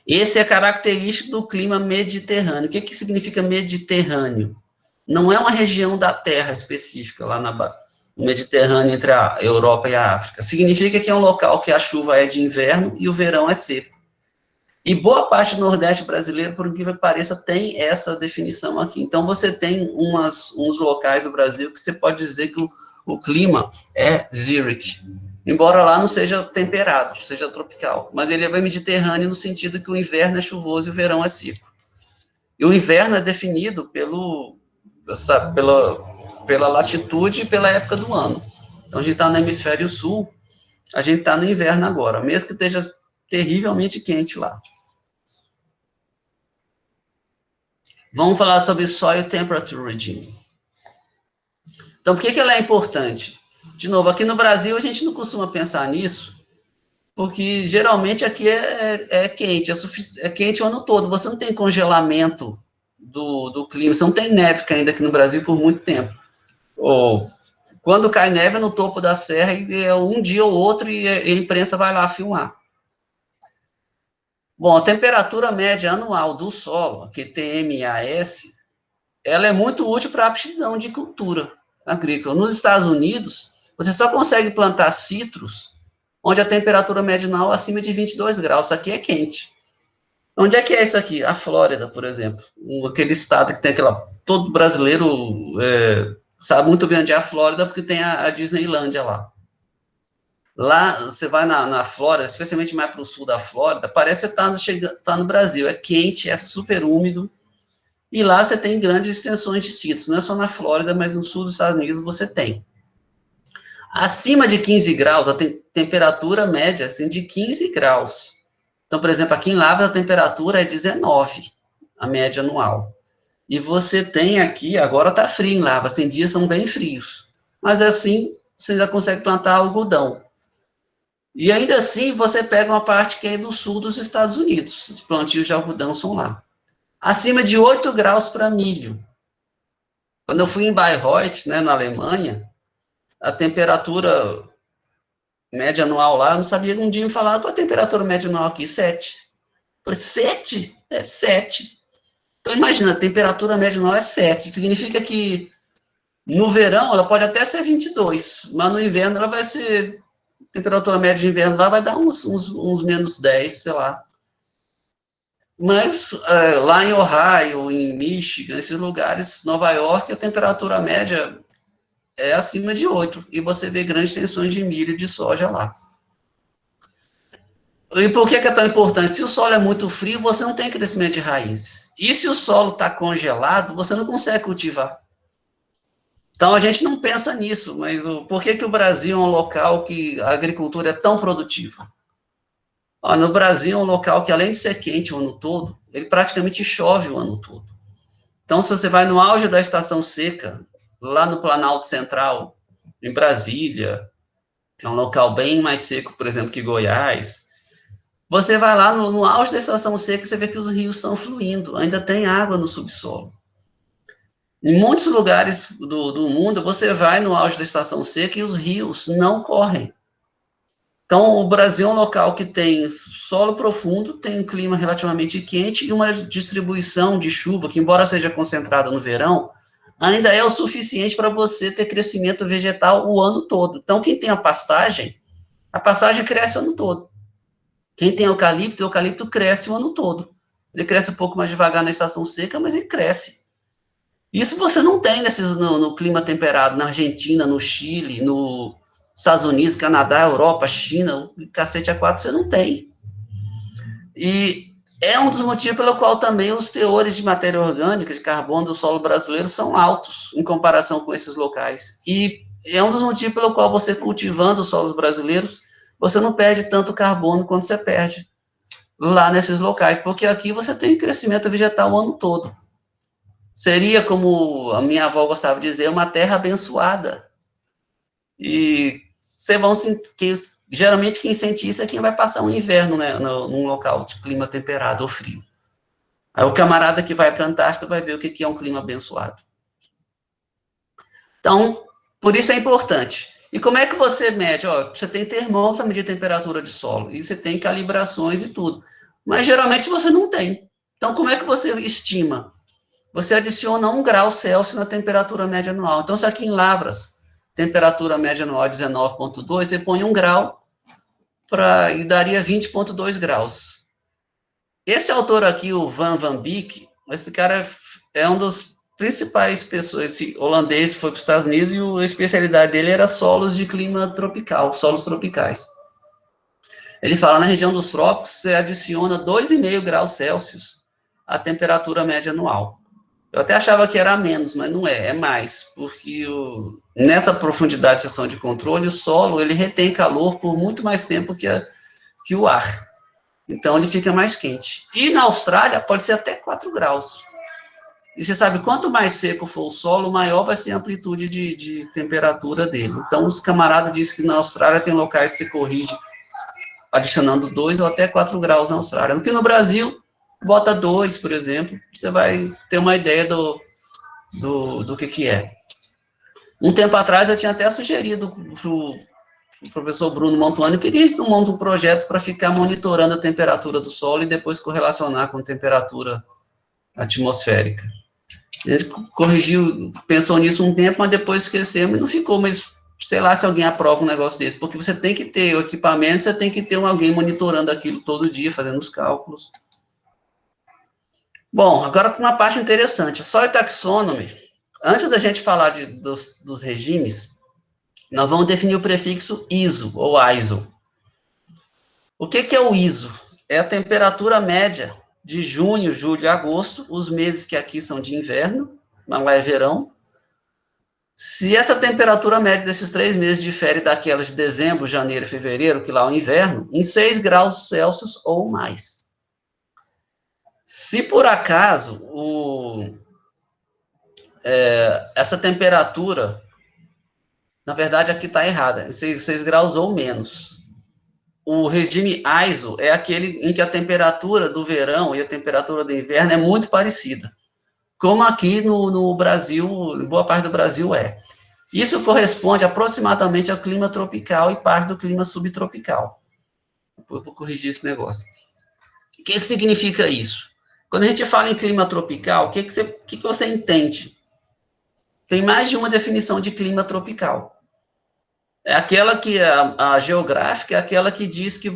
Esse é característico do clima mediterrâneo. O que significa Mediterrâneo? Não é uma região da Terra específica, lá no Mediterrâneo, entre a Europa e a África. Significa que é um local que a chuva é de inverno e o verão é seco. E boa parte do Nordeste brasileiro, por incrível que pareça, tem essa definição aqui. Então, você tem uns locais do Brasil que você pode dizer que o clima é xeric, embora lá não seja temperado, seja tropical, mas ele é mediterrâneo no sentido que o inverno é chuvoso e o verão é seco. E o inverno é definido pela latitude e pela época do ano. Então, a gente está no hemisfério sul, a gente está no inverno agora, mesmo que esteja terrivelmente quente lá. Vamos falar sobre Soil Temperature Regime. Então, por que ela é importante? De novo, aqui no Brasil a gente não costuma pensar nisso, porque geralmente aqui é quente, é quente o ano todo, você não tem congelamento do clima, você não tem neve ainda aqui no Brasil por muito tempo. Ou quando cai neve é no topo da serra, e é um dia ou outro, e a imprensa vai lá filmar. Bom, a temperatura média anual do solo, que tem MAS, ela é muito útil para a aptidão de cultura agrícola. Nos Estados Unidos, você só consegue plantar citros onde a temperatura média anual é acima de 22 graus. Isso aqui é quente. Onde é que é isso aqui? A Flórida, por exemplo. Aquele estado que tem aquela... Todo brasileiro sabe muito bem onde é a Flórida, porque tem a Disneylândia lá. Lá, você vai na Flórida, especialmente mais para o sul da Flórida, parece que tá no Brasil. É quente, é super úmido. E lá você tem grandes extensões de citros. Não é só na Flórida, mas no sul dos Estados Unidos você tem. Acima de 15 graus, a temperatura média assim, de 15 graus. Então, por exemplo, aqui em Lavras a temperatura é 19, a média anual. E você tem aqui, agora está frio em Lavras, tem dias que são bem frios. Mas assim, você ainda consegue plantar algodão. E ainda assim, você pega uma parte que é do sul dos Estados Unidos. Os plantios de algodão são lá. Acima de 8 graus para milho. Quando eu fui em Bayreuth, né, na Alemanha, a temperatura média anual lá, eu não sabia, um dia me falaram, qual a temperatura média anual aqui? 7. Eu falei, 7? É 7. Então, imagina, a temperatura média anual é 7. Significa que no verão ela pode até ser 22, mas no inverno ela vai ser temperatura média de inverno lá vai dar uns menos 10, sei lá. Mas lá em Ohio, em Michigan, esses lugares, Nova York, a temperatura média é acima de 8, e você vê grandes extensões de milho e de soja lá. E por que é tão importante? Se o solo é muito frio, você não tem crescimento de raízes. E se o solo está congelado, você não consegue cultivar. Então, a gente não pensa nisso, mas por que o Brasil é um local que a agricultura é tão produtiva? No Brasil é um local que, além de ser quente o ano todo, ele praticamente chove o ano todo. Então, se você vai no auge da estação seca, lá no Planalto Central, em Brasília, que é um local bem mais seco, por exemplo, que Goiás, você vai lá no auge da estação seca, você vê que os rios estão fluindo, ainda tem água no subsolo. Em muitos lugares do mundo, você vai no auge da estação seca e os rios não correm. Então, o Brasil é um local que tem solo profundo, tem um clima relativamente quente e uma distribuição de chuva que, embora seja concentrada no verão, ainda é o suficiente para você ter crescimento vegetal o ano todo. Então, quem tem a pastagem cresce o ano todo. Quem tem eucalipto, o eucalipto cresce o ano todo. Ele cresce um pouco mais devagar na estação seca, mas ele cresce. Isso você não tem no clima temperado, na Argentina, no Chile, nos Estados Unidos, Canadá, Europa, China, o cacete A4 você não tem. E é um dos motivos pelo qual também os teores de matéria orgânica, de carbono do solo brasileiro são altos em comparação com esses locais. E é um dos motivos pelo qual você cultivando os solos brasileiros, você não perde tanto carbono quanto você perde lá nesses locais, porque aqui você tem crescimento vegetal o ano todo. Seria, como a minha avó gostava de dizer, uma terra abençoada. E geralmente quem sente isso é quem vai passar um inverno, né, num local de clima temperado ou frio. Aí o camarada que vai para a Antártida vai ver o que é um clima abençoado. Então, por isso é importante. E como é que você mede? Você tem termômetro para medir a temperatura de solo, e você tem calibrações e tudo. Mas geralmente você não tem. Então, como é que você estima? Você adiciona 1 grau Celsius na temperatura média anual. Então, se aqui em Lavras, temperatura média anual é 19,2, você põe 1 grau e daria 20,2 graus. Esse autor aqui, o Van Beek, esse cara é um dos principais pessoas, esse holandês, foi para os Estados Unidos, e a especialidade dele era solos de clima tropical, solos tropicais. Ele fala, na região dos trópicos, você adiciona 2,5 graus Celsius à temperatura média anual. Eu até achava que era menos, mas não é mais, porque nessa profundidade de seção de controle, o solo ele retém calor por muito mais tempo que o ar. Então, ele fica mais quente. E na Austrália, pode ser até 4 graus. E você sabe, quanto mais seco for o solo, maior vai ser a amplitude de temperatura dele. Então, os camaradas dizem que na Austrália tem locais que se corrige adicionando 2 ou até 4 graus na Austrália. Aqui no Brasil, bota 2, por exemplo, você vai ter uma ideia do que é. Um tempo atrás, eu tinha até sugerido para o professor Bruno Montuani que a gente monta um projeto para ficar monitorando a temperatura do solo e depois correlacionar com a temperatura atmosférica. A gente corrigiu, pensou nisso um tempo, mas depois esquecemos e não ficou, mas sei lá se alguém aprova um negócio desse, porque você tem que ter o equipamento, você tem que ter alguém monitorando aquilo todo dia, fazendo os cálculos. Bom, agora com uma parte interessante, Soil Taxonomy. Antes da gente falar dos regimes, nós vamos definir o prefixo ISO, ou ISO. O que é o ISO? É a temperatura média de junho, julho e agosto, os meses que aqui são de inverno, mas lá é verão. Se essa temperatura média desses 3 meses difere daquelas de dezembro, janeiro e fevereiro, que lá é o inverno, em 6 graus Celsius ou mais. Se por acaso essa temperatura, na verdade aqui está errada, 6 graus ou menos. O regime ISO é aquele em que a temperatura do verão e a temperatura do inverno é muito parecida, como aqui no Brasil, em boa parte do Brasil é. Isso corresponde aproximadamente ao clima tropical e parte do clima subtropical. Eu vou corrigir esse negócio. O que significa isso? Quando a gente fala em clima tropical, o que você entende? Tem mais de uma definição de clima tropical. É aquela que, a geográfica é aquela que diz que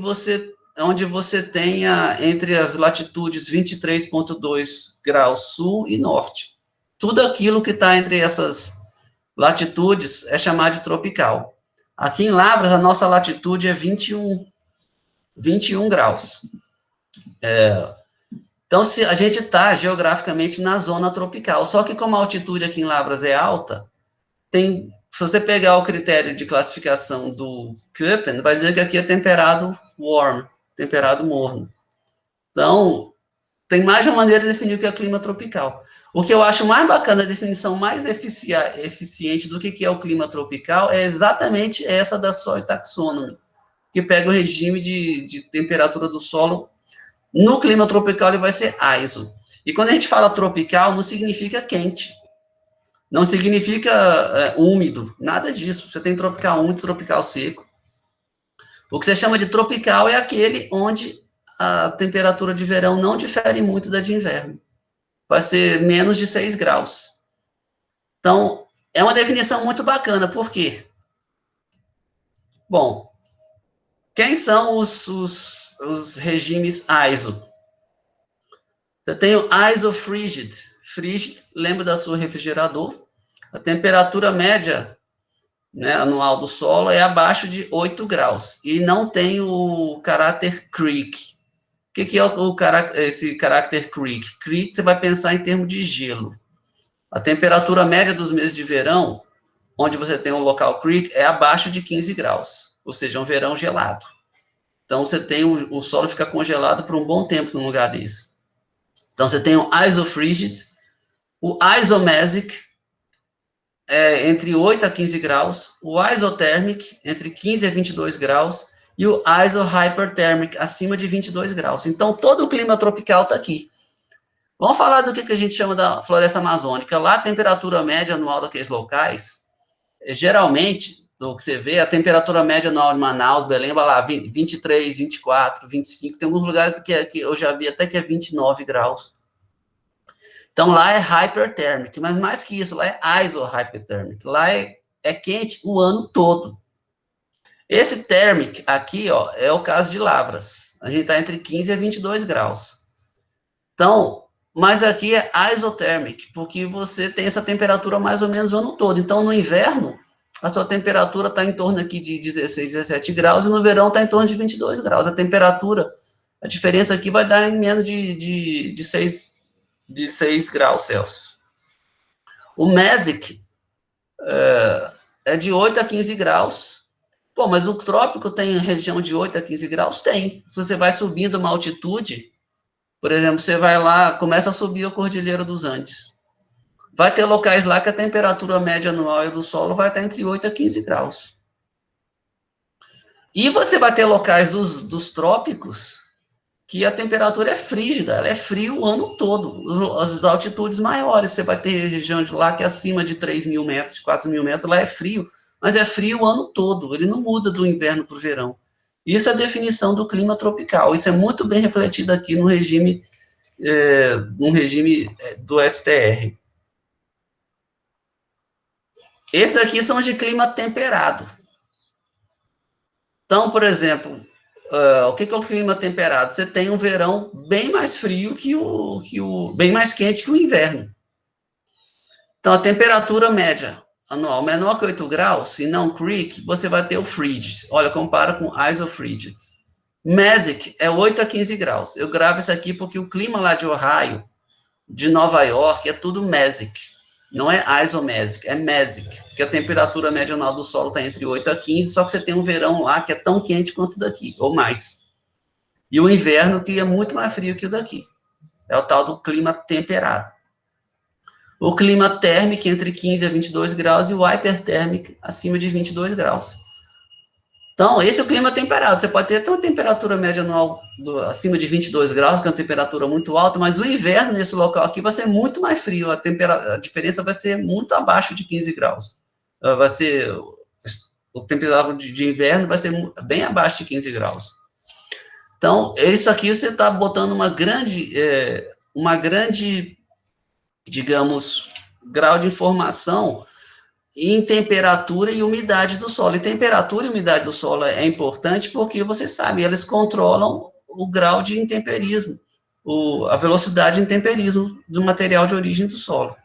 onde você tenha entre as latitudes 23,2 graus sul e norte. Tudo aquilo que está entre essas latitudes é chamado de tropical. Aqui em Lavras, a nossa latitude é 21 graus. Então, se a gente está geograficamente na zona tropical, só que como a altitude aqui em Lavras é alta, se você pegar o critério de classificação do Köppen, vai dizer que aqui é temperado warm, temperado morno. Então, tem mais de uma maneira de definir o que é clima tropical. O que eu acho mais bacana, a definição mais eficiente do que é o clima tropical é exatamente essa da Soil Taxonomy, que pega o regime de temperatura do solo. No clima tropical, ele vai ser ISO. E quando a gente fala tropical, não significa quente. Não significa úmido, nada disso. Você tem tropical úmido, tropical seco. O que você chama de tropical é aquele onde a temperatura de verão não difere muito da de inverno. Vai ser menos de 6 graus. Então, é uma definição muito bacana. Por quê? Bom, quem são os regimes ISO? Eu tenho ISO Frigid. Frigid, lembra da sua refrigerador? A temperatura média, né, anual do solo é abaixo de 8 graus. E não tem o caráter creek. O que é esse caráter creek? Creek, você vai pensar em termos de gelo. A temperatura média dos meses de verão, onde você tem um local creek, é abaixo de 15 graus. Ou seja, um verão gelado. Então, você tem o solo fica congelado por um bom tempo num lugar desse. Então, você tem o isofrigid, o isomesic, entre 8 a 15 graus, o isothermic, entre 15 a 22 graus, e o isohyperthermic, acima de 22 graus. Então, todo o clima tropical está aqui. Vamos falar do que a gente chama da floresta amazônica. Lá, a temperatura média anual daqueles locais, geralmente, do que você vê, a temperatura média anual de Manaus, Belém, vai lá, 23, 24, 25, tem alguns lugares que eu já vi até que é 29 graus. Então, lá é hyperthermic, mas mais que isso, lá é isohyperthermic. Lá é quente o ano todo. Esse thermic aqui, ó, é o caso de Lavras. A gente está entre 15 e 22 graus. Então, mas aqui é isothermic, porque você tem essa temperatura mais ou menos o ano todo. Então, no inverno, a sua temperatura está em torno aqui de 16, 17 graus, e no verão está em torno de 22 graus. A diferença aqui vai dar em menos de 6 graus Celsius. O MESIC é de 8 a 15 graus. Pô, mas o trópico tem região de 8 a 15 graus? Tem. Se você vai subindo uma altitude, por exemplo, você vai lá, começa a subir a Cordilheira dos Andes. Vai ter locais lá que a temperatura média anual do solo vai estar entre 8 a 15 graus. E você vai ter locais dos trópicos que a temperatura é frígida, ela é frio o ano todo. As altitudes maiores, você vai ter região de lá que é acima de 3.000 metros, 4.000 metros, lá é frio, mas é frio o ano todo, ele não muda do inverno para o verão. Isso é a definição do clima tropical, isso é muito bem refletido aqui no regime do STR. Esses aqui são os de clima temperado. Então, por exemplo, o que é o clima temperado? Você tem um verão bem mais frio bem mais quente que o inverno. Então, a temperatura média anual menor que 8 graus, se não creek, você vai ter o frigid. Olha, compara com isofrigid. Mesic é 8 a 15 graus. Eu gravo isso aqui porque o clima lá de Ohio, de Nova York, é tudo mesic. Não é isomesic, é mesic, porque a temperatura média anual do solo está entre 8 a 15, só que você tem um verão lá que é tão quente quanto daqui, ou mais. E o inverno que é muito mais frio que o daqui. É o tal do clima temperado. O clima térmico entre 15 a 22 graus e o hipertérmico acima de 22 graus. Então, esse é o clima temperado. Você pode ter até uma temperatura média anual acima de 22 graus, que é uma temperatura muito alta, mas o inverno nesse local aqui vai ser muito mais frio. A diferença vai ser muito abaixo de 15 graus. Vai ser... O temperatura de inverno vai ser bem abaixo de 15 graus. Então, isso aqui você está botando uma grande, digamos, grau de informação em temperatura e umidade do solo. E temperatura e umidade do solo é importante porque, você sabe, eles controlam o grau de intemperismo, a velocidade de intemperismo do material de origem do solo.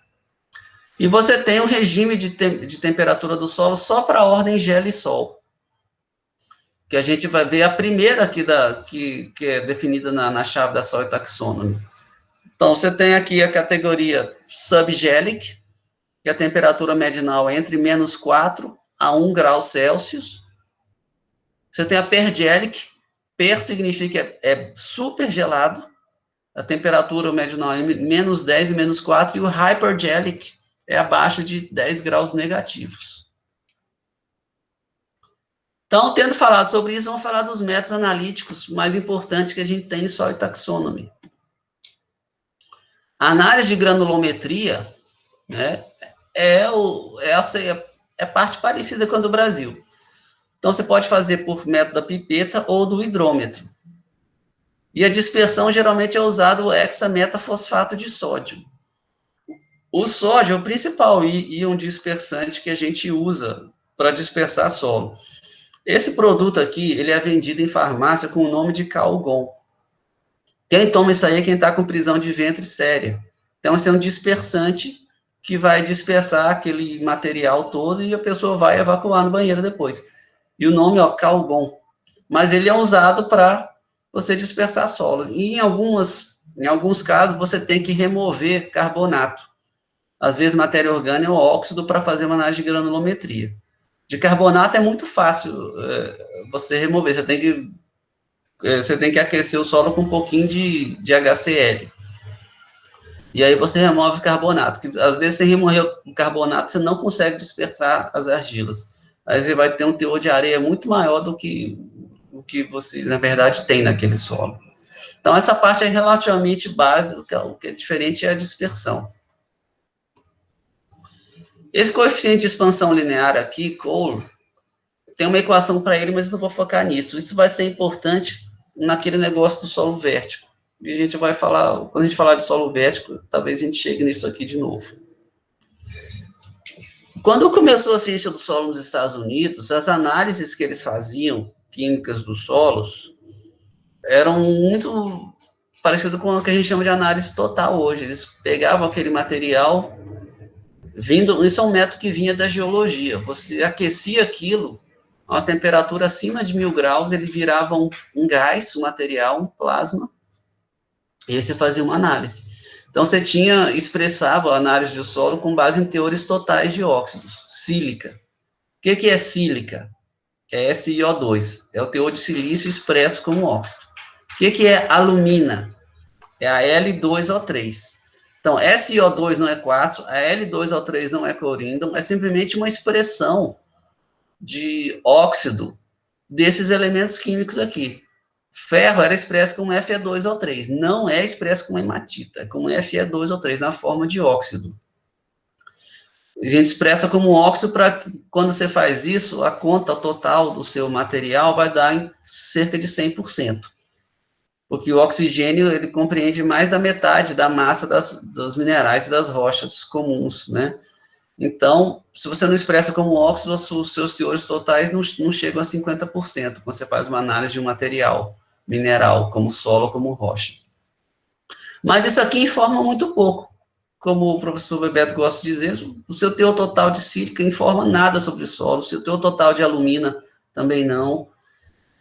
E você tem um regime de temperatura do solo só para a ordem gelo e sol, que a gente vai ver a primeira aqui, que é definida na chave da Soil Taxonomy. Então, você tem aqui a categoria subgelic, que a temperatura medial é entre menos 4 a 1 grau Celsius. Você tem a pergelic, per significa super gelado, a temperatura medial é menos 10 e menos 4, e o hypergelic é abaixo de 10 graus negativos. Então, tendo falado sobre isso, vamos falar dos métodos analíticos mais importantes que a gente tem em Soil Taxonomy. A análise de granulometria, né, é parte parecida com a do Brasil. Então, você pode fazer por método da pipeta ou do hidrômetro. E a dispersão geralmente é usado o hexametafosfato de sódio. O sódio é o principal íon dispersante que a gente usa para dispersar solo. Esse produto aqui, ele é vendido em farmácia com o nome de Calgon. Quem toma isso aí é quem está com prisão de ventre séria. Então, esse é um dispersante que vai dispersar aquele material todo e a pessoa vai evacuar no banheiro depois. E o nome é Calgon. Mas ele é usado para você dispersar solos. E em alguns casos, você tem que remover carbonato. Às vezes, matéria orgânica ou óxido para fazer uma análise de granulometria. De carbonato é muito fácil você remover. Você tem que aquecer o solo com um pouquinho de HCl. E aí você remove o carbonato. Que, às vezes, sem remover o carbonato, você não consegue dispersar as argilas. Aí você vai ter um teor de areia muito maior do que o que você, na verdade, tem naquele solo. Então, essa parte é relativamente básica. O que é diferente é a dispersão. Esse coeficiente de expansão linear aqui, Cole, tem uma equação para ele, mas não vou focar nisso. Isso vai ser importante naquele negócio do solo vértico. E a gente vai falar, quando a gente falar de solo vértico, talvez a gente chegue nisso aqui de novo. Quando começou a ciência do solo nos Estados Unidos, as análises que eles faziam, químicas dos solos, eram muito parecidas com o que a gente chama de análise total hoje. Eles pegavam aquele material isso é um método que vinha da geologia. Você aquecia aquilo a uma temperatura acima de 1000 graus, ele virava um gás, um material, um plasma, e aí você fazia uma análise. Então, você expressava a análise do solo com base em teores totais de óxidos. Sílica. O que é sílica? É SiO2. É o teor de silício expresso como óxido. O que é alumina? É a L2O3. Então, SiO2 não é quartzo, a L2O3 não é clorídrio, é simplesmente uma expressão de óxido desses elementos químicos aqui. Ferro era expresso como Fe2O3, não é expresso como hematita, é como Fe2O3, na forma de óxido. A gente expressa como óxido para quando você faz isso, a conta total do seu material vai dar em cerca de 100%. Porque o oxigênio, ele compreende mais da metade da massa dos minerais e das rochas comuns, né? Então, se você não expressa como óxido, os seus teores totais não chegam a 50%, quando você faz uma análise de um material mineral, como solo ou como rocha. Mas isso aqui informa muito pouco. Como o professor Bebeto gosta de dizer, o seu teor total de sílica informa nada sobre o solo, o seu teor total de alumina também não.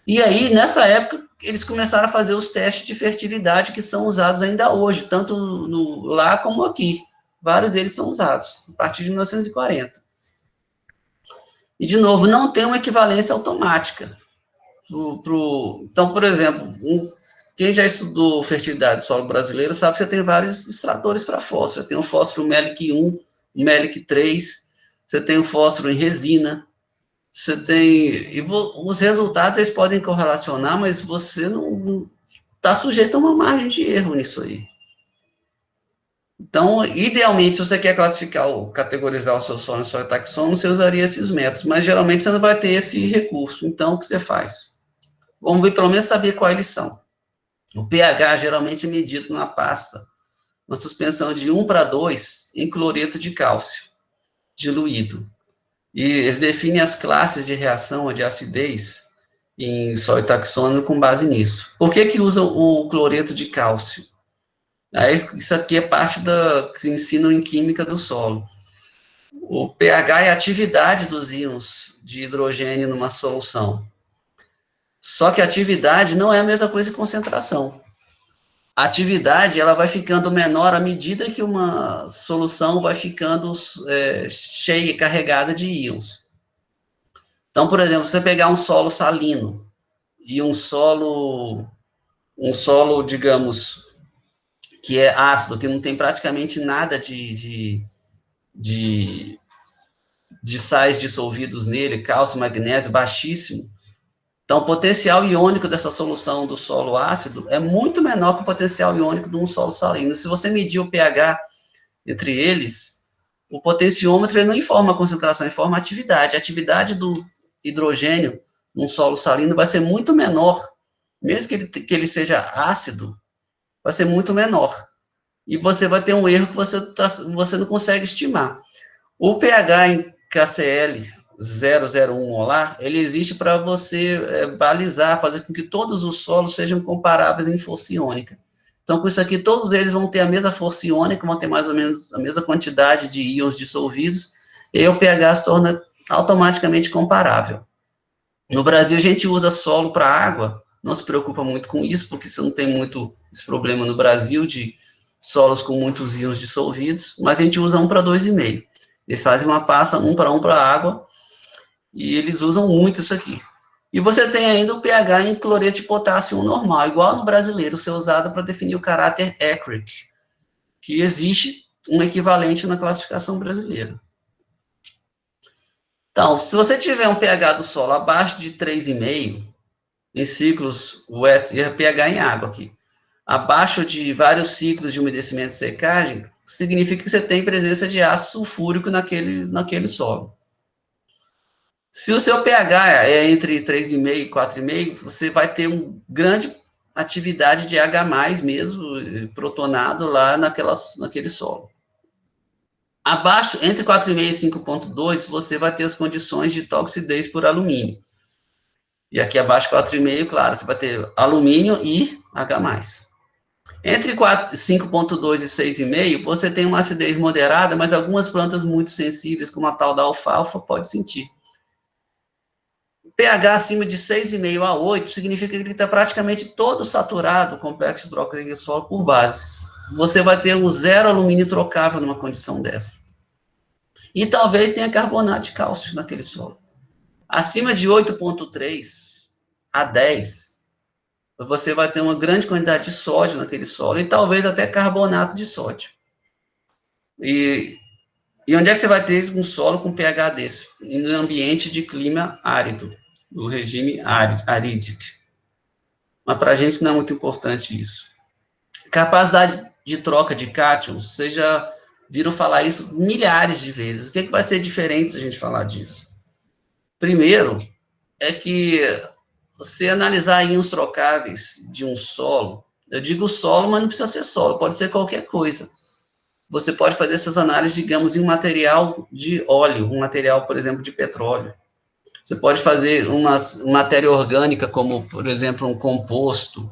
E aí, nessa época, eles começaram a fazer os testes de fertilidade que são usados ainda hoje, tanto lá como aqui. Vários deles são usados, a partir de 1940. E, de novo, não tem uma equivalência automática. Então, por exemplo, quem já estudou fertilidade do solo brasileiro sabe que você tem vários extratores para fósforo. Você tem o fósforo MELIC 1, MELIC 3, você tem o fósforo em resina. Você tem... os resultados, eles podem correlacionar, mas você não está sujeito a uma margem de erro nisso aí. Então, idealmente, se você quer classificar ou categorizar o seu solo em Soil Taxonomy, você usaria esses métodos, mas geralmente você não vai ter esse recurso. Então, o que você faz? Vamos ver, pelo menos saber quais eles são. O pH geralmente é medido numa pasta, uma suspensão de 1:2 em cloreto de cálcio diluído. E eles definem as classes de reação ou de acidez em sólido taxônico com base nisso. Por que usam o cloreto de cálcio? Isso aqui é parte que se ensina em química do solo. O pH é a atividade dos íons de hidrogênio numa solução. Só que a atividade não é a mesma coisa que concentração. A atividade ela vai ficando menor à medida que uma solução vai ficando cheia, carregada de íons. Então, por exemplo, se você pegar um solo salino e um solo, digamos, que é ácido, que não tem praticamente nada de sais dissolvidos nele, cálcio, magnésio, baixíssimo. Então, o potencial iônico dessa solução do solo ácido é muito menor que o potencial iônico de um solo salino. Se você medir o pH entre eles, o potenciômetro ele não informa a concentração, informa a atividade. A atividade do hidrogênio num solo salino vai ser muito menor, mesmo que ele seja ácido, vai ser muito menor. E você vai ter um erro que você não consegue estimar. O pH em KCl 001 molar, ele existe para você balizar, fazer com que todos os solos sejam comparáveis em força iônica. Então, com isso aqui, todos eles vão ter a mesma força iônica, vão ter mais ou menos a mesma quantidade de íons dissolvidos, e aí o pH se torna automaticamente comparável. No Brasil, a gente usa solo para água, não se preocupa muito com isso, porque você não tem muito esse problema no Brasil de solos com muitos íons dissolvidos, mas a gente usa 1 para 2,5. Eles fazem uma passa 1 para água, e eles usam muito isso aqui. E você tem ainda o pH em cloreto de potássio normal, igual no brasileiro, ser usado para definir o caráter Eckert, que existe um equivalente na classificação brasileira. Então, se você tiver um pH do solo abaixo de 3,5, em ciclos wet, e pH em água aqui, abaixo de vários ciclos de umedecimento e secagem, significa que você tem presença de ácido sulfúrico naquele solo. Se o seu pH é entre 3,5 e 4,5, você vai ter uma grande atividade de H+, mesmo, protonado lá naquele solo. Abaixo, entre 4,5 e 5,2, você vai ter as condições de toxidez por alumínio. E aqui abaixo de 4,5, claro, você vai ter alumínio e H+. Entre 5,2 e 6,5, você tem uma acidez moderada, mas algumas plantas muito sensíveis, como a tal da alfalfa, pode sentir. pH acima de 6,5 a 8 significa que ele está praticamente todo saturado, o complexo hidroxilo por bases. Você vai ter um zero alumínio trocável numa condição dessa. E talvez tenha carbonato de cálcio naquele solo. Acima de 8,3 a 10, você vai ter uma grande quantidade de sódio naquele solo e talvez até carbonato de sódio. E onde é que você vai ter um solo com pH desse? Em um ambiente de clima árido, no regime arídico. Mas para a gente não é muito importante isso. Capacidade de troca de cátions, vocês já viram falar isso milhares de vezes. O que vai ser diferente se a gente falar disso? Primeiro, é que você analisar íons trocáveis de um solo, eu digo solo, mas não precisa ser solo, pode ser qualquer coisa. Você pode fazer essas análises, digamos, em um material de óleo, um material, por exemplo, de petróleo. Você pode fazer uma matéria orgânica, como, por exemplo, um composto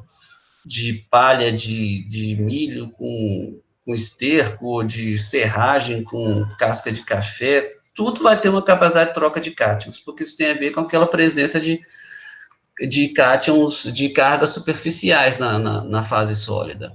de palha de milho com esterco, ou de serragem com casca de café. Tudo vai ter uma capacidade de troca de cátions, porque isso tem a ver com aquela presença de cátions de cargas superficiais na fase sólida.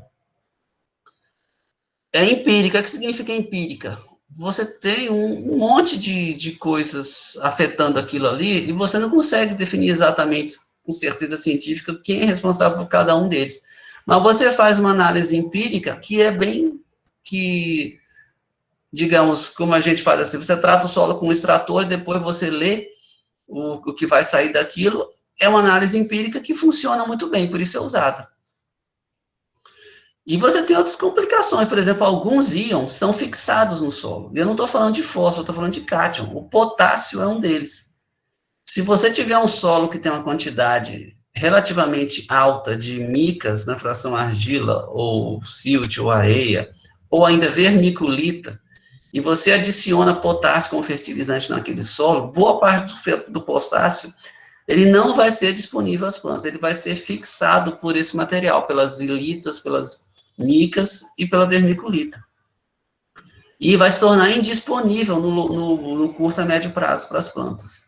É empírica. O que significa empírica? Você tem um monte de coisas afetando aquilo ali e você não consegue definir exatamente, com certeza científica, quem é responsável por cada um deles. Mas você faz uma análise empírica que é bem que, digamos, como a gente faz assim, você trata o solo com um extrator e depois você lê o que vai sair daquilo. É uma análise empírica que funciona muito bem, por isso é usada. E você tem outras complicações, por exemplo, alguns íons são fixados no solo. Eu não estou falando de fósforo, estou falando de cátion. O potássio é um deles. Se você tiver um solo que tem uma quantidade relativamente alta de micas na fração argila, ou silt, ou areia, ou ainda vermiculita, e você adiciona potássio como fertilizante naquele solo, boa parte do potássio, ele não vai ser disponível às plantas, ele vai ser fixado por esse material, pelas zilitas, pelas micas e pela vermiculita. E vai se tornar indisponível no curto a médio prazo para as plantas.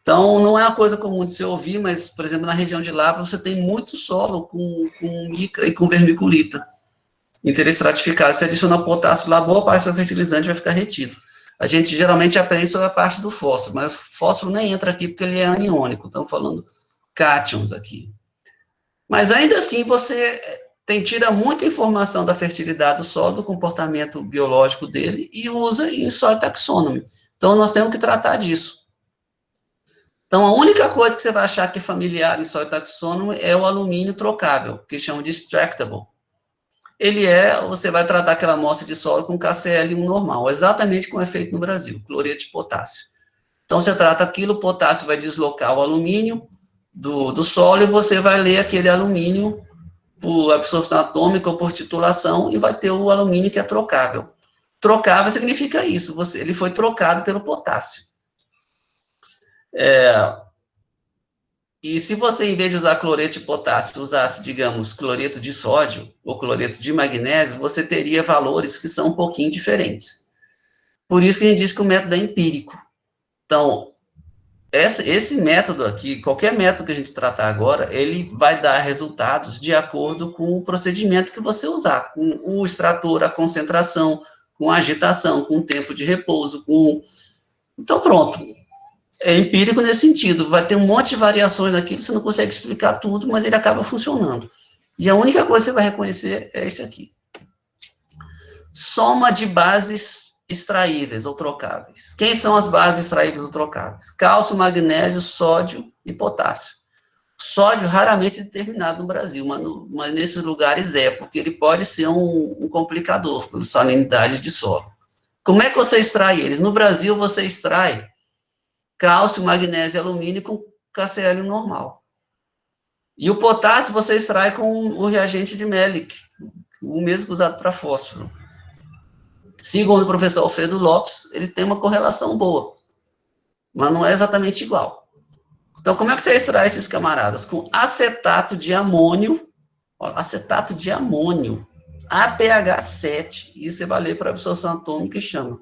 Então, não é uma coisa comum de se ouvir, mas, por exemplo, na região de Lavra, você tem muito solo com mica e com vermiculita interestratificado. Se adiciona potássio lá, boa parte do fertilizante vai ficar retido. A gente geralmente aprende sobre a parte do fósforo, mas o fósforo nem entra aqui porque ele é aniônico. Estamos falando cátions aqui. Mas ainda assim, você tira muita informação da fertilidade do solo, do comportamento biológico dele, e usa em soil taxonomy. Então, nós temos que tratar disso. Então, a única coisa que você vai achar que é familiar em soil taxonomy é o alumínio trocável, que chamam de extractable. Você vai tratar aquela amostra de solo com KCl1 normal, exatamente como é feito no Brasil, cloreto de potássio. Então, você trata aquilo, o potássio vai deslocar o alumínio do solo e você vai ler aquele alumínio por absorção atômica ou por titulação e vai ter o alumínio que é trocável. Trocável significa isso, ele foi trocado pelo potássio. E se você, em vez de usar cloreto de potássio, usasse, digamos, cloreto de sódio ou cloreto de magnésio, você teria valores que são um pouquinho diferentes. Por isso que a gente diz que o método é empírico. Então, esse método aqui, qualquer método que a gente tratar agora, ele vai dar resultados de acordo com o procedimento que você usar, com o extrator, a concentração, com a agitação, com o tempo de repouso, Então, pronto. É empírico nesse sentido, vai ter um monte de variações naquilo, você não consegue explicar tudo, mas ele acaba funcionando. E a única coisa que você vai reconhecer é esse aqui. Soma de bases extraíveis ou trocáveis. Quem são as bases extraíveis ou trocáveis? Cálcio, magnésio, sódio e potássio. Sódio raramente é determinado no Brasil, mas nesses lugares porque ele pode ser um complicador, pela salinidade de solo. Como é que você extrai eles? No Brasil, você extrai cálcio, magnésio e alumínio com KCl normal. E o potássio você extrai com o reagente de Melick, o mesmo usado para fósforo. Segundo o professor Alfredo Lopes, ele tem uma correlação boa, mas não é exatamente igual. Então, como é que você extrai esses camaradas? Com acetato de amônio, APH7, isso você vai ler para absorção atômica e chama.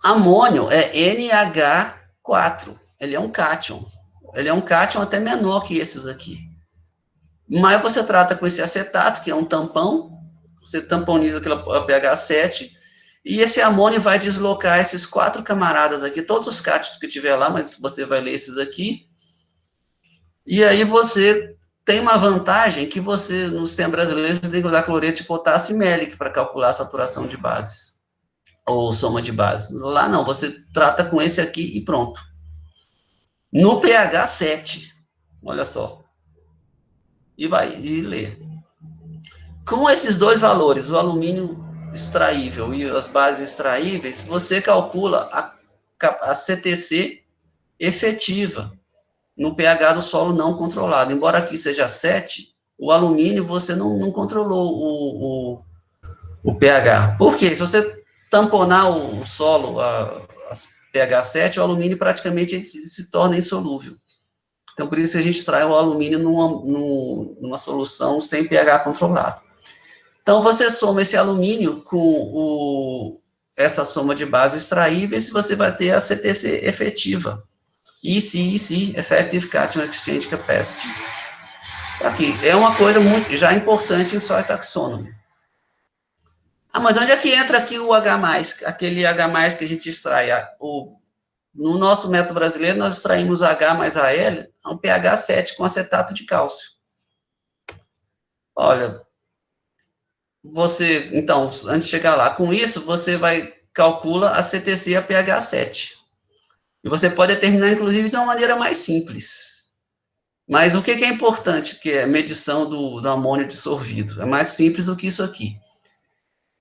Amônio é NH4, ele é um cátion. Ele é um cátion até menor que esses aqui. Mas você trata com esse acetato, que é um tampão, você tamponiza aquela pH7, e esse amônio vai deslocar esses 4 camaradas aqui, todos os cátions que tiver lá, mas você vai ler esses aqui, e aí você tem uma vantagem que você, no sistema brasileiro, você tem que usar cloreto de potássio e Melick para calcular a saturação de bases, ou soma de bases. Lá não, você trata com esse aqui e pronto. No pH 7, olha só, e lê. Com esses dois valores, o alumínio extraível e as bases extraíveis, você calcula a CTC efetiva no pH do solo não controlado. Embora aqui seja 7, o alumínio você não controlou o pH. Por quê? Se você tamponar o solo a pH 7, o alumínio praticamente se torna insolúvel. Então, por isso a gente extrai o alumínio numa solução sem pH controlado. Então, você soma esse alumínio com essa soma de bases extraíveis, você vai ter a CTC efetiva. EC, Effective Cation Exchange Capacity. Aqui, é uma coisa muito já importante em soil taxonomy. Mas onde é que entra aqui o H+, aquele H+, que a gente extrai? No nosso método brasileiro, nós extraímos H mais Al, um pH 7 com acetato de cálcio. Olha, então, antes de chegar lá, com isso, você calcula a CTC a pH 7. E você pode determinar, inclusive, de uma maneira mais simples. Mas o que é importante, que é a medição do amônio dissolvido? É mais simples do que isso aqui.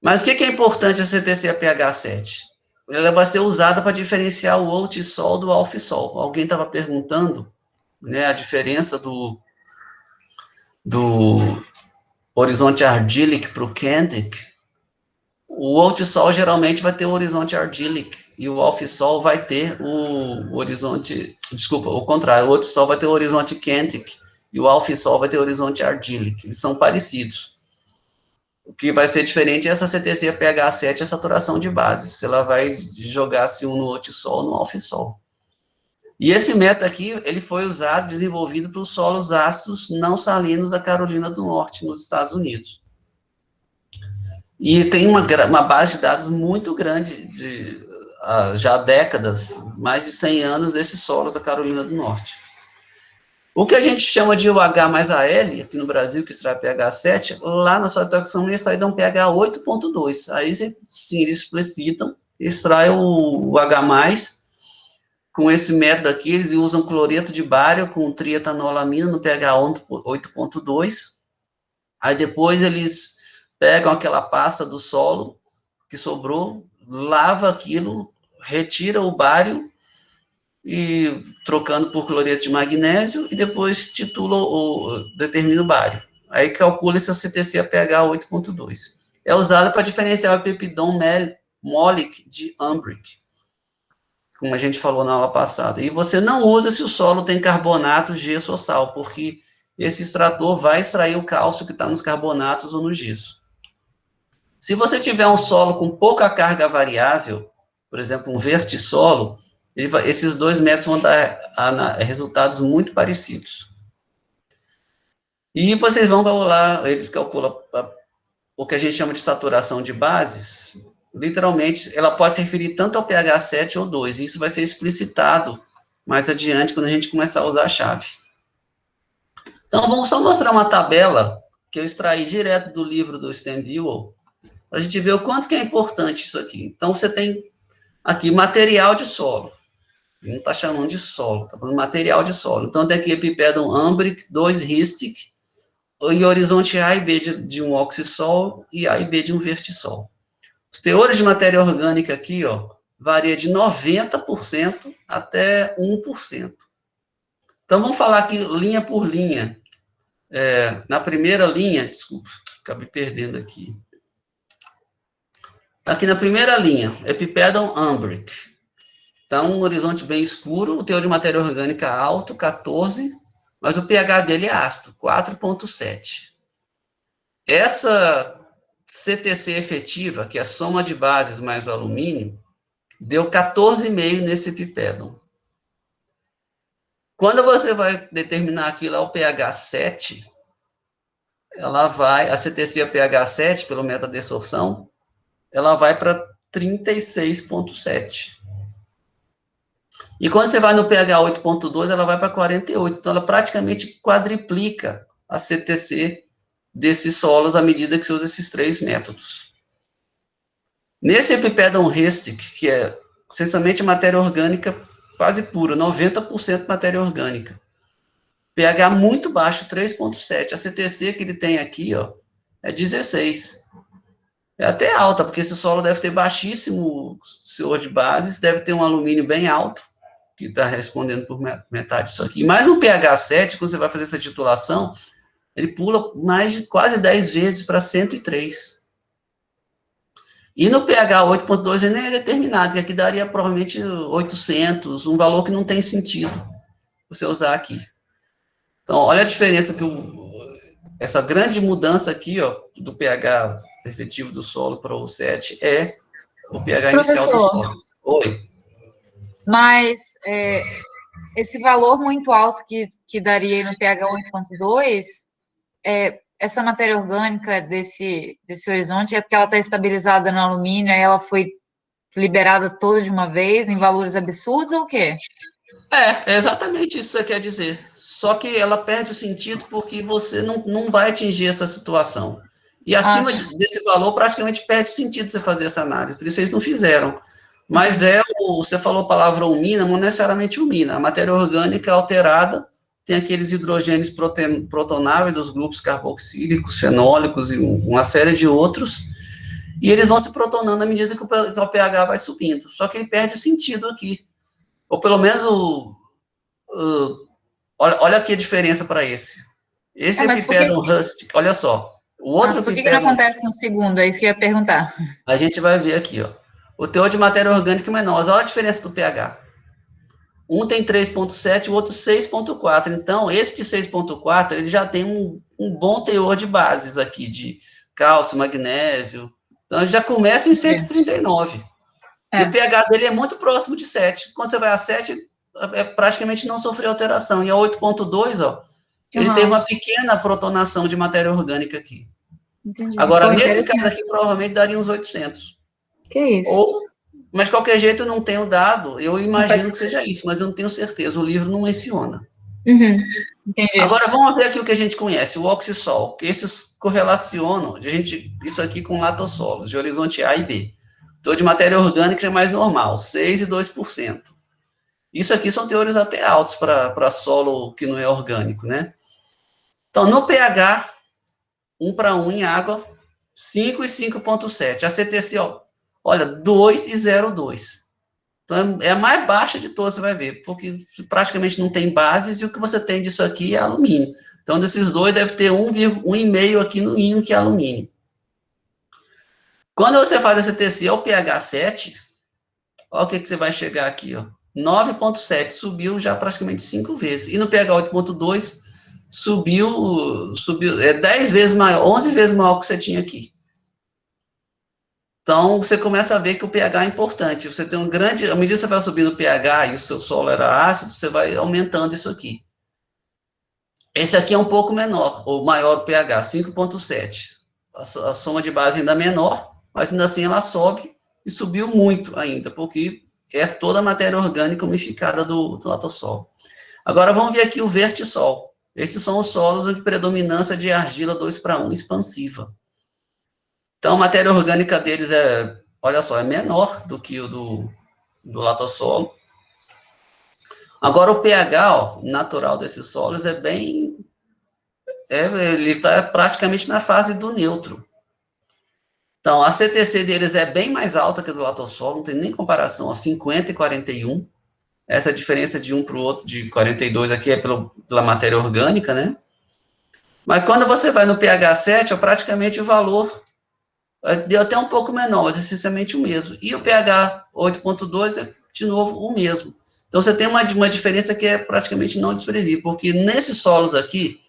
Mas o que é importante a CTC a pH 7? Ela vai ser usada para diferenciar o Altisol do Alfisol. Alguém estava perguntando, né, a diferença do horizonte ardílico para o Candic. O Altisol geralmente vai ter o horizonte ardílico e o Alfisol vai ter o horizonte, desculpa, o contrário, o Altisol vai ter o horizonte Kentic e o Alfisol vai ter o horizonte ardílico. Eles são parecidos. O que vai ser diferente é essa CTC pH7, a saturação de bases. Se ela vai jogar se um no Altisol ou no Alfisol. E esse método aqui, ele foi usado, desenvolvido para os solos ácidos não salinos da Carolina do Norte, nos Estados Unidos. E tem uma base de dados muito grande, já há décadas, mais de 100 anos, desses solos da Carolina do Norte. O que a gente chama de UH mais AL, aqui no Brasil, que extrai pH 7, lá na sua toxicção, ele sai de um pH 8.2. Aí, sim, eles explicitam, extrai o H+, com esse método aqui, eles usam cloreto de bário com trietanolamina no pH 8.2. Aí, depois, eles pegam aquela pasta do solo que sobrou, lava aquilo, retira o bário, e trocando por cloreto de magnésio, e depois determina o bário. Aí calcula essa CTC a pH 8.2. É usada para diferenciar o pepidon molic de ambric, como a gente falou na aula passada. E você não usa se o solo tem carbonato, gesso ou sal, porque esse extrator vai extrair o cálcio que está nos carbonatos ou no gesso. Se você tiver um solo com pouca carga variável, por exemplo, um vertissolo, esses dois métodos vão dar resultados muito parecidos. E vocês vão calcular, eles calculam o que a gente chama de saturação de bases, literalmente, ela pode se referir tanto ao pH 7 ou 2, e isso vai ser explicitado mais adiante, quando a gente começar a usar a chave. Então, vamos só mostrar uma tabela, que eu extraí direto do livro do Stenville, para a gente ver o quanto que é importante isso aqui. Então, você tem aqui material de solo. Não está chamando de solo, está falando material de solo. Então, tem aqui Epipedon ambric, 2 ristic, e horizonte A e B de um oxissol, e A e B de um vertissol. Os teores de matéria orgânica aqui, ó, varia de 90% até 1%. Então, vamos falar aqui linha por linha. Na primeira linha, desculpa, acabei perdendo aqui. Aqui na primeira linha, Epipedon ambric. Então, um horizonte bem escuro, o teor de matéria orgânica alto, 14, mas o pH dele é ácido, 4,7. Essa CTC efetiva, que é a soma de bases mais o alumínio, deu 14,5 nesse Epipedon. Quando você vai determinar aqui lá o pH 7, a CTC a pH 7, pelo método de absorção, ela vai para 36,7. E quando você vai no pH 8.2, ela vai para 48. Então, ela praticamente quadriplica a CTC desses solos à medida que você usa esses três métodos. Nesse Epipedon ristic, que é essencialmente matéria orgânica quase pura, 90% matéria orgânica. pH muito baixo, 3.7. A CTC que ele tem aqui, ó, é 16. É até alta, porque esse solo deve ter baixíssimo teor de bases, deve ter um alumínio bem alto, que está respondendo por metade disso aqui. Mais um pH 7, quando você vai fazer essa titulação, ele pula mais de quase 10 vezes para 103. E no pH 8.2 ele nem é determinado, que aqui daria provavelmente 800, um valor que não tem sentido você usar aqui. Então, olha a diferença que essa grande mudança aqui, ó, do pH efetivo do solo para o 7 é o pH inicial do solo. Oi. Mas esse valor muito alto que daria no pH 8.2, essa matéria orgânica desse horizonte é porque ela está estabilizada no alumínio, aí ela foi liberada toda de uma vez em valores absurdos ou o quê? É exatamente isso que você quer dizer. Só que ela perde o sentido porque você não vai atingir essa situação. E acima desse valor, praticamente perde o sentido você fazer essa análise. Por isso eles não fizeram. Mas você falou a palavra umina, não necessariamente umina. A matéria orgânica alterada tem aqueles hidrogênios protonáveis dos grupos carboxílicos, fenólicos e uma série de outros, e eles vão se protonando à medida que o pH vai subindo. Só que ele perde o sentido aqui. Ou pelo menos, olha aqui a diferença para esse. Esse Epipedon rustic, olha só, O outro por que não acontece no segundo? É isso que eu ia perguntar. A gente vai ver aqui, ó. O teor de matéria orgânica é menor. Olha a diferença do pH. Um tem 3,7, o outro 6,4. Então, esse de 6,4, ele já tem um bom teor de bases aqui, de cálcio, magnésio. Então, ele já começa em 139. E o pH dele é muito próximo de 7. Quando você vai a 7, praticamente não sofreu alteração. E a 8,2, ó, ele teve uma pequena protonação de matéria orgânica aqui. Entendi. Agora, nesse caso aqui, provavelmente daria uns 800. Que isso? Mas, de qualquer jeito, eu não tenho dado. Eu imagino que seja isso, mas eu não tenho certeza. O livro não menciona. Entendi. Agora, vamos ver aqui o que a gente conhece, o oxissol. Que esses correlacionam, isso aqui com latossolos, de horizonte A e B. Teor de matéria orgânica é mais normal, 6 e 2%. Isso aqui são teores até altos para solo que não é orgânico, né? Então, no pH, 1:1 em água, 5 e 5,7. A CTC, ó, olha, 2 e 0,2. Então, é a mais baixa de todas, você vai ver, porque praticamente não tem bases, e o que você tem disso aqui é alumínio. Então, desses dois, deve ter 1,5 aqui no mínimo, que é alumínio. Quando você faz a CTC ao pH 7, olha o que você vai chegar aqui, ó. 9,7, subiu já praticamente 5 vezes. E no pH 8,2, subiu 10 vezes maior, 11 vezes maior que você tinha aqui. Então, você começa a ver que o pH é importante. Você tem à medida que você vai subindo o pH e o seu solo era ácido, você vai aumentando isso aqui. Esse aqui é um pouco menor, ou maior o pH, 5,7. A soma de base ainda é menor, mas ainda assim ela sobe, e subiu muito ainda, porque é toda a matéria orgânica umificada do latossol. Agora vamos ver aqui o vertissol. Esses são os solos de predominância de argila 2:1 expansiva. Então, a matéria orgânica deles olha só, é menor do que o do latossolo. Agora, o pH, ó, natural desses solos ele está praticamente na fase do neutro. Então, a CTC deles é bem mais alta que a do latossolo, não tem nem comparação, ó, 50 e 41. Essa diferença de um para o outro, de 42 aqui, é pela matéria orgânica, né? Mas quando você vai no pH 7, praticamente o valor deu até um pouco menor, mas é essencialmente o mesmo. E o pH 8,2 é, de novo, o mesmo. Então, você tem uma diferença que é praticamente não desprezível, porque nesses solos aqui,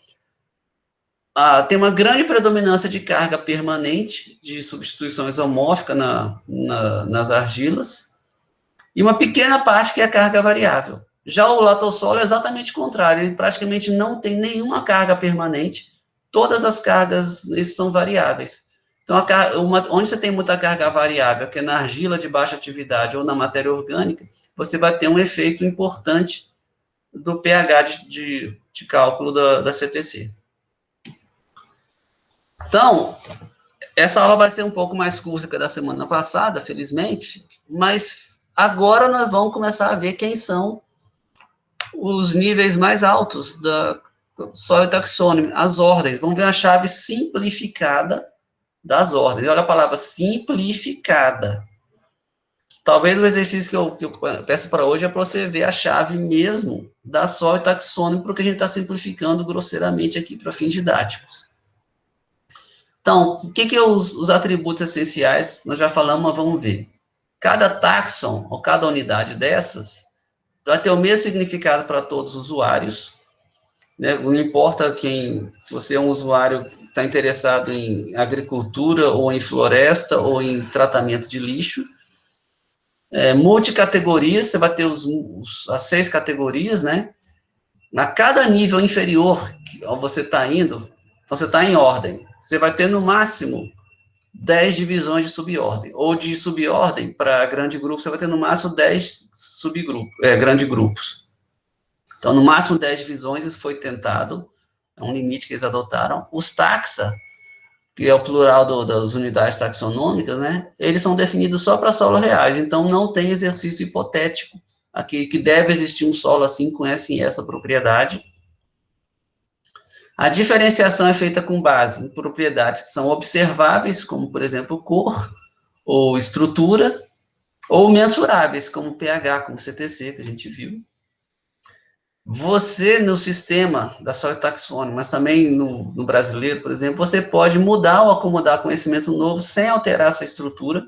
tem uma grande predominância de carga permanente, de substituição isomórfica nas argilas, e uma pequena parte que é carga variável. Já o latossolo é exatamente o contrário, ele praticamente não tem nenhuma carga permanente, todas as cargas são variáveis. Então, onde você tem muita carga variável, que é na argila de baixa atividade ou na matéria orgânica, você vai ter um efeito importante do pH de cálculo da CTC. Então, essa aula vai ser um pouco mais curta que a da semana passada, felizmente, mas agora nós vamos começar a ver quem são os níveis mais altos da Soil Taxonomy, as ordens. Vamos ver a chave simplificada das ordens. Olha a palavra simplificada. Talvez o exercício que eu peço para hoje é para você ver a chave mesmo da Soil Taxonomy, porque a gente está simplificando grosseiramente aqui para fins didáticos. Então, o que é os atributos essenciais? Nós já falamos, mas vamos ver. Cada taxon, ou cada unidade dessas, vai ter o mesmo significado para todos os usuários, né? Não importa se você é um usuário que está interessado em agricultura, ou em floresta, ou em tratamento de lixo. Multicategorias, você vai ter as 6 categorias, né? A cada nível inferior que você está indo, então você está em ordem, você vai ter no máximo 10 divisões de subordem, ou de subordem para grande grupo, você vai ter no máximo 10 grandes grupos. Então, no máximo 10 divisões, isso foi tentado, é um limite que eles adotaram. Os taxa, que é o plural das unidades taxonômicas, né, eles são definidos só para solos reais, então não tem exercício hipotético aqui, que deve existir um solo assim, com essa e essa propriedade. A diferenciação é feita com base em propriedades que são observáveis, como, por exemplo, cor, ou estrutura, ou mensuráveis, como pH, como CTC, que a gente viu. você, no sistema da Soil Taxonomy, mas também no brasileiro, por exemplo, você pode mudar ou acomodar conhecimento novo sem alterar essa estrutura.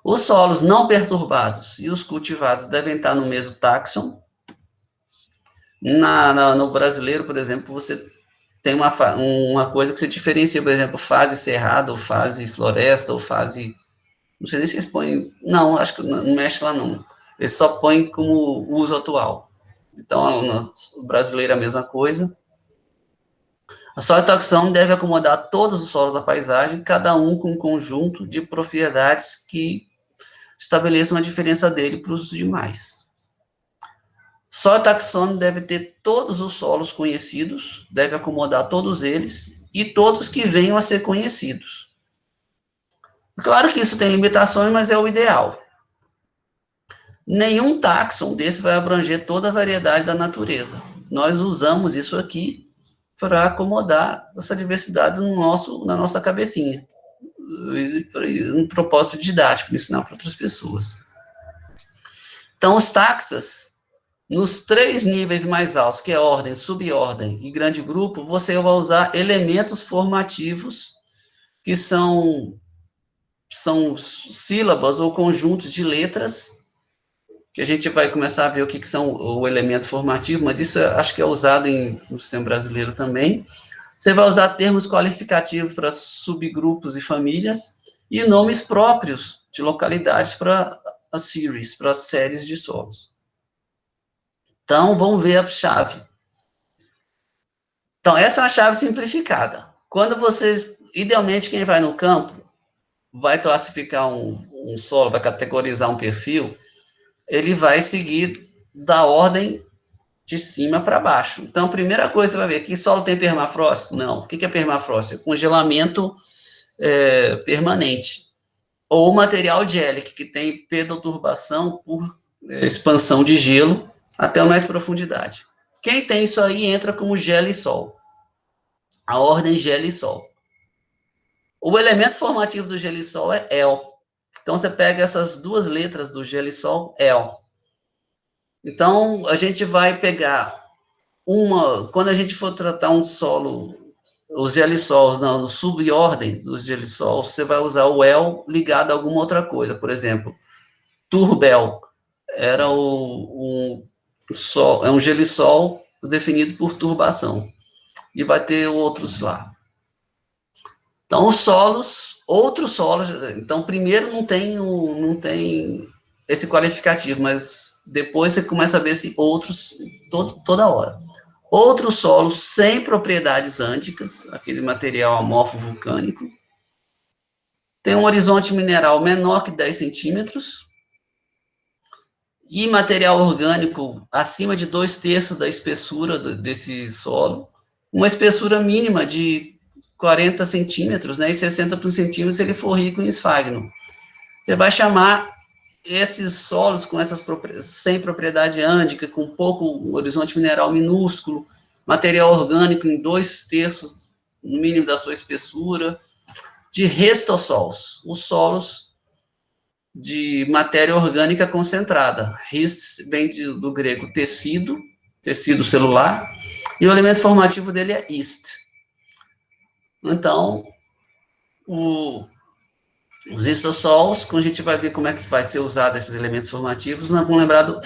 Os solos não perturbados e os cultivados devem estar no mesmo táxon. No brasileiro, por exemplo, você tem uma coisa que você diferencia, por exemplo, fase cerrado, ou fase floresta, ou fase... Não sei nem se eles põem... Não, acho que não mexe lá, não. Eles só põem como uso atual. Então, o brasileiro é a mesma coisa. A Soil Taxonomy deve acomodar todos os solos da paisagem, cada um com um conjunto de propriedades que estabeleçam a diferença dele para os demais. Soil Taxonomy deve ter todos os solos conhecidos, deve acomodar todos eles, e todos que venham a ser conhecidos. Claro que isso tem limitações, mas é o ideal. Nenhum táxon desse vai abranger toda a variedade da natureza. Nós usamos isso aqui para acomodar essa diversidade na nossa cabecinha. Um propósito didático, para ensinar para outras pessoas. Então, os taxas, nos 3 níveis mais altos, que é ordem, subordem e grande grupo, você vai usar elementos formativos, que são sílabas ou conjuntos de letras, que a gente vai começar a ver o que são o elemento formativo, mas isso acho que é usado no sistema brasileiro também. Você vai usar termos qualificativos para subgrupos e famílias, e nomes próprios de localidades para as series, para as séries de solos. Então, vamos ver a chave. Então, essa é uma chave simplificada. Quando você, idealmente, quem vai no campo, vai classificar um solo, vai categorizar um perfil, ele vai seguir da ordem de cima para baixo. Então, a primeira coisa que você vai ver, que solo tem permafrost? Não. O que é permafrost? É congelamento permanente. Ou material gélico, que tem pedoturbação por expansão de gelo até mais profundidade. Quem tem isso aí entra como gelo e sol. A ordem gelo e sol. O elemento formativo do gelo e sol é El. Então, você pega essas 2 letras do gelo e sol, El. Então, a gente vai pegar quando a gente for tratar um solo, os gelissols, no subordem dos gelissols, você vai usar o El ligado a alguma outra coisa. Por exemplo, Turbel era um gelissol definido por turbação. E vai ter outros lá. Então, os solos, outros solos, então, primeiro não tem esse qualificativo, mas depois você começa a ver esse outros toda hora. Outros solos sem propriedades ândicas, aquele material amorfo vulcânico, tem um horizonte mineral menor que 10 centímetros, e material orgânico acima de 2/3 da espessura desse solo, uma espessura mínima de 40 centímetros, né, e 60 por centímetro se ele for rico em esfagno. Você vai chamar esses solos com sem propriedade ândica, com pouco horizonte mineral minúsculo, material orgânico em 2/3, no mínimo da sua espessura, de restossols, os solos de matéria orgânica concentrada. Rist vem do grego tecido celular, e o elemento formativo dele é ist. Então, os histossols, quando a gente vai ver como é que vai ser usado esses elementos formativos, nós vamos lembrar do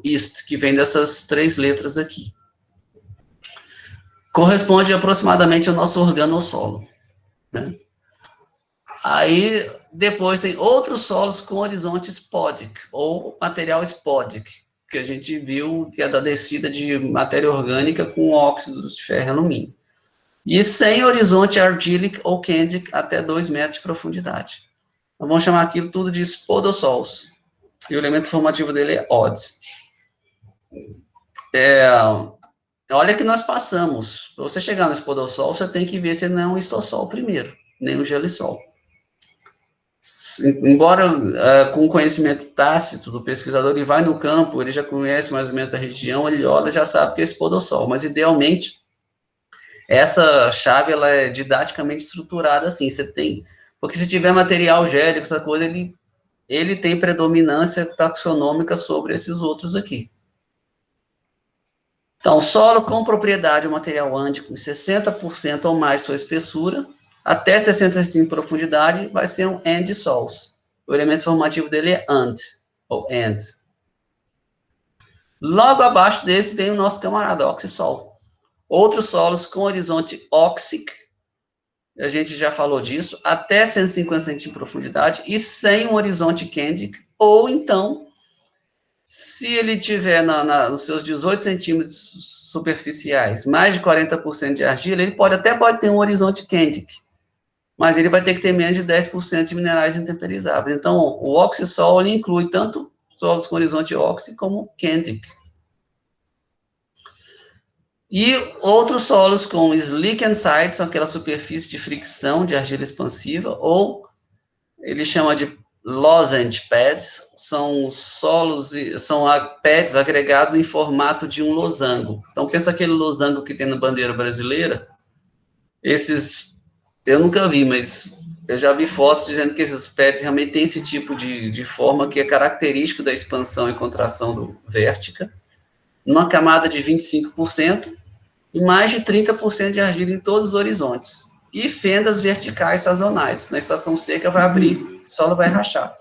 ist, que vem dessas 3 letras aqui. Corresponde aproximadamente ao nosso organossolo, né? Aí, depois tem outros solos com horizonte spodic, ou material spodic, que a gente viu que é da descida de matéria orgânica com óxidos de ferro e alumínio. E sem horizonte argillic ou candic até 2 metros de profundidade. Então, vamos chamar aquilo tudo de spodossols. E o elemento formativo dele é odds. Olha que nós passamos. Para você chegar no spodossol, você tem que ver se não é um histossol primeiro, nem um gelissol. Embora com o conhecimento tácito do pesquisador, ele vai no campo, ele já conhece mais ou menos a região, ele olha, já sabe que é spodossol. Mas, idealmente, essa chave ela é didaticamente estruturada assim, porque se tiver material gélico, essa coisa, ele tem predominância taxonômica sobre esses outros aqui. Então, solo com propriedade ou material ândico em 60% ou mais sua espessura, até 60 centímetros de profundidade, vai ser um AND sols. O elemento formativo dele é AND, ou AND. Logo abaixo desse vem o nosso camarada oxisol. Outros solos com horizonte oxic, a gente já falou disso, até 150 centímetros de profundidade e sem um horizonte candic, ou então, se ele tiver nos seus 18 centímetros superficiais, mais de 40% de argila, ele pode ter um horizonte candic, mas ele vai ter que ter menos de 10% de minerais intemperizáveis. Então, o oxisol, ele inclui tanto solos com horizonte oxic como candic. E outros solos com slick and side, são aquelas superfícies de fricção de argila expansiva, ou ele chama de lozenge pads, são solos, são pads agregados em formato de um losango. Então, pensa aquele losango que tem na bandeira brasileira, esses, eu nunca vi, mas eu já vi fotos dizendo que esses pads realmente têm esse tipo de forma que é característico da expansão e contração do vértica, numa camada de 25%, e mais de 30% de argila em todos os horizontes. E fendas verticais sazonais. Na estação seca vai abrir, o solo vai rachar.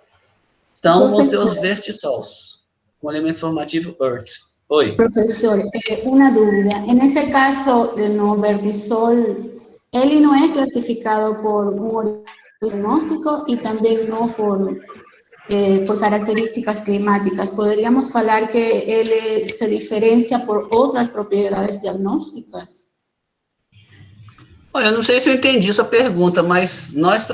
Então, vão ser os vertisols, com elemento formativo earth. Oi. Professor, uma dúvida. Nesse caso, no vertisol, ele não é classificado por um diagnóstico e também não por características climáticas. ¿Podríamos falar que ele se diferencia por outras propriedades diagnósticas? Olha, eu não sei se eu entendi sua pergunta, mas nós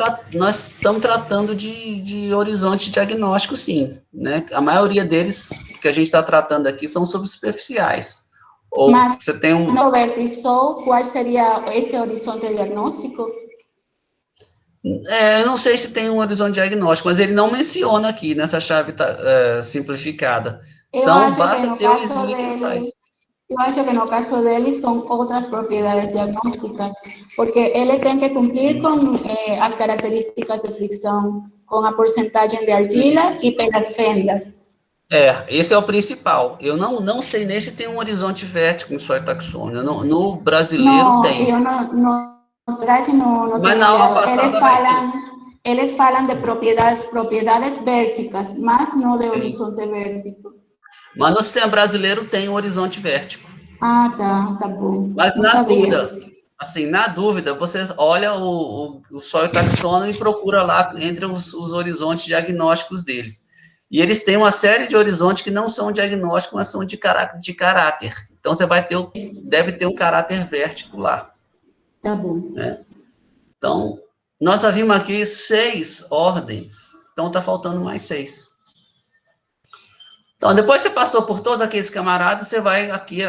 estamos tratando de horizonte diagnóstico, sim, né? A maioria deles que a gente está tratando aqui são subsuperficiais. Ou mas você tem um... no vertisol, qual seria esse horizonte diagnóstico? Eu não sei se tem um horizonte diagnóstico, mas ele não menciona aqui nessa chave simplificada. Então, basta ter o slick inside. Eu acho que no caso dele são outras propriedades diagnósticas, porque ele tem que cumprir com as características de fricção, com a porcentagem de argila e pelas fendas. Esse é o principal. Eu não sei nem se tem um horizonte vértico em soil taxônio. No brasileiro tem. Eu não Mas na aula passada eles falam de propriedades vérticas, mas não de horizonte vértico. Mas no sistema brasileiro tem um horizonte vértico. Ah, tá bom. Mas na dúvida, vocês olham o soil taxônio e procura lá entre os horizontes diagnósticos deles. E eles têm uma série de horizontes que não são diagnósticos, mas são de caráter. Então, você deve ter um caráter vértico lá. Tá bom. Né? Então, nós já vimos aqui 6 ordens, então está faltando mais 6. Então, depois que você passou por todos aqueles camaradas, você vai aqui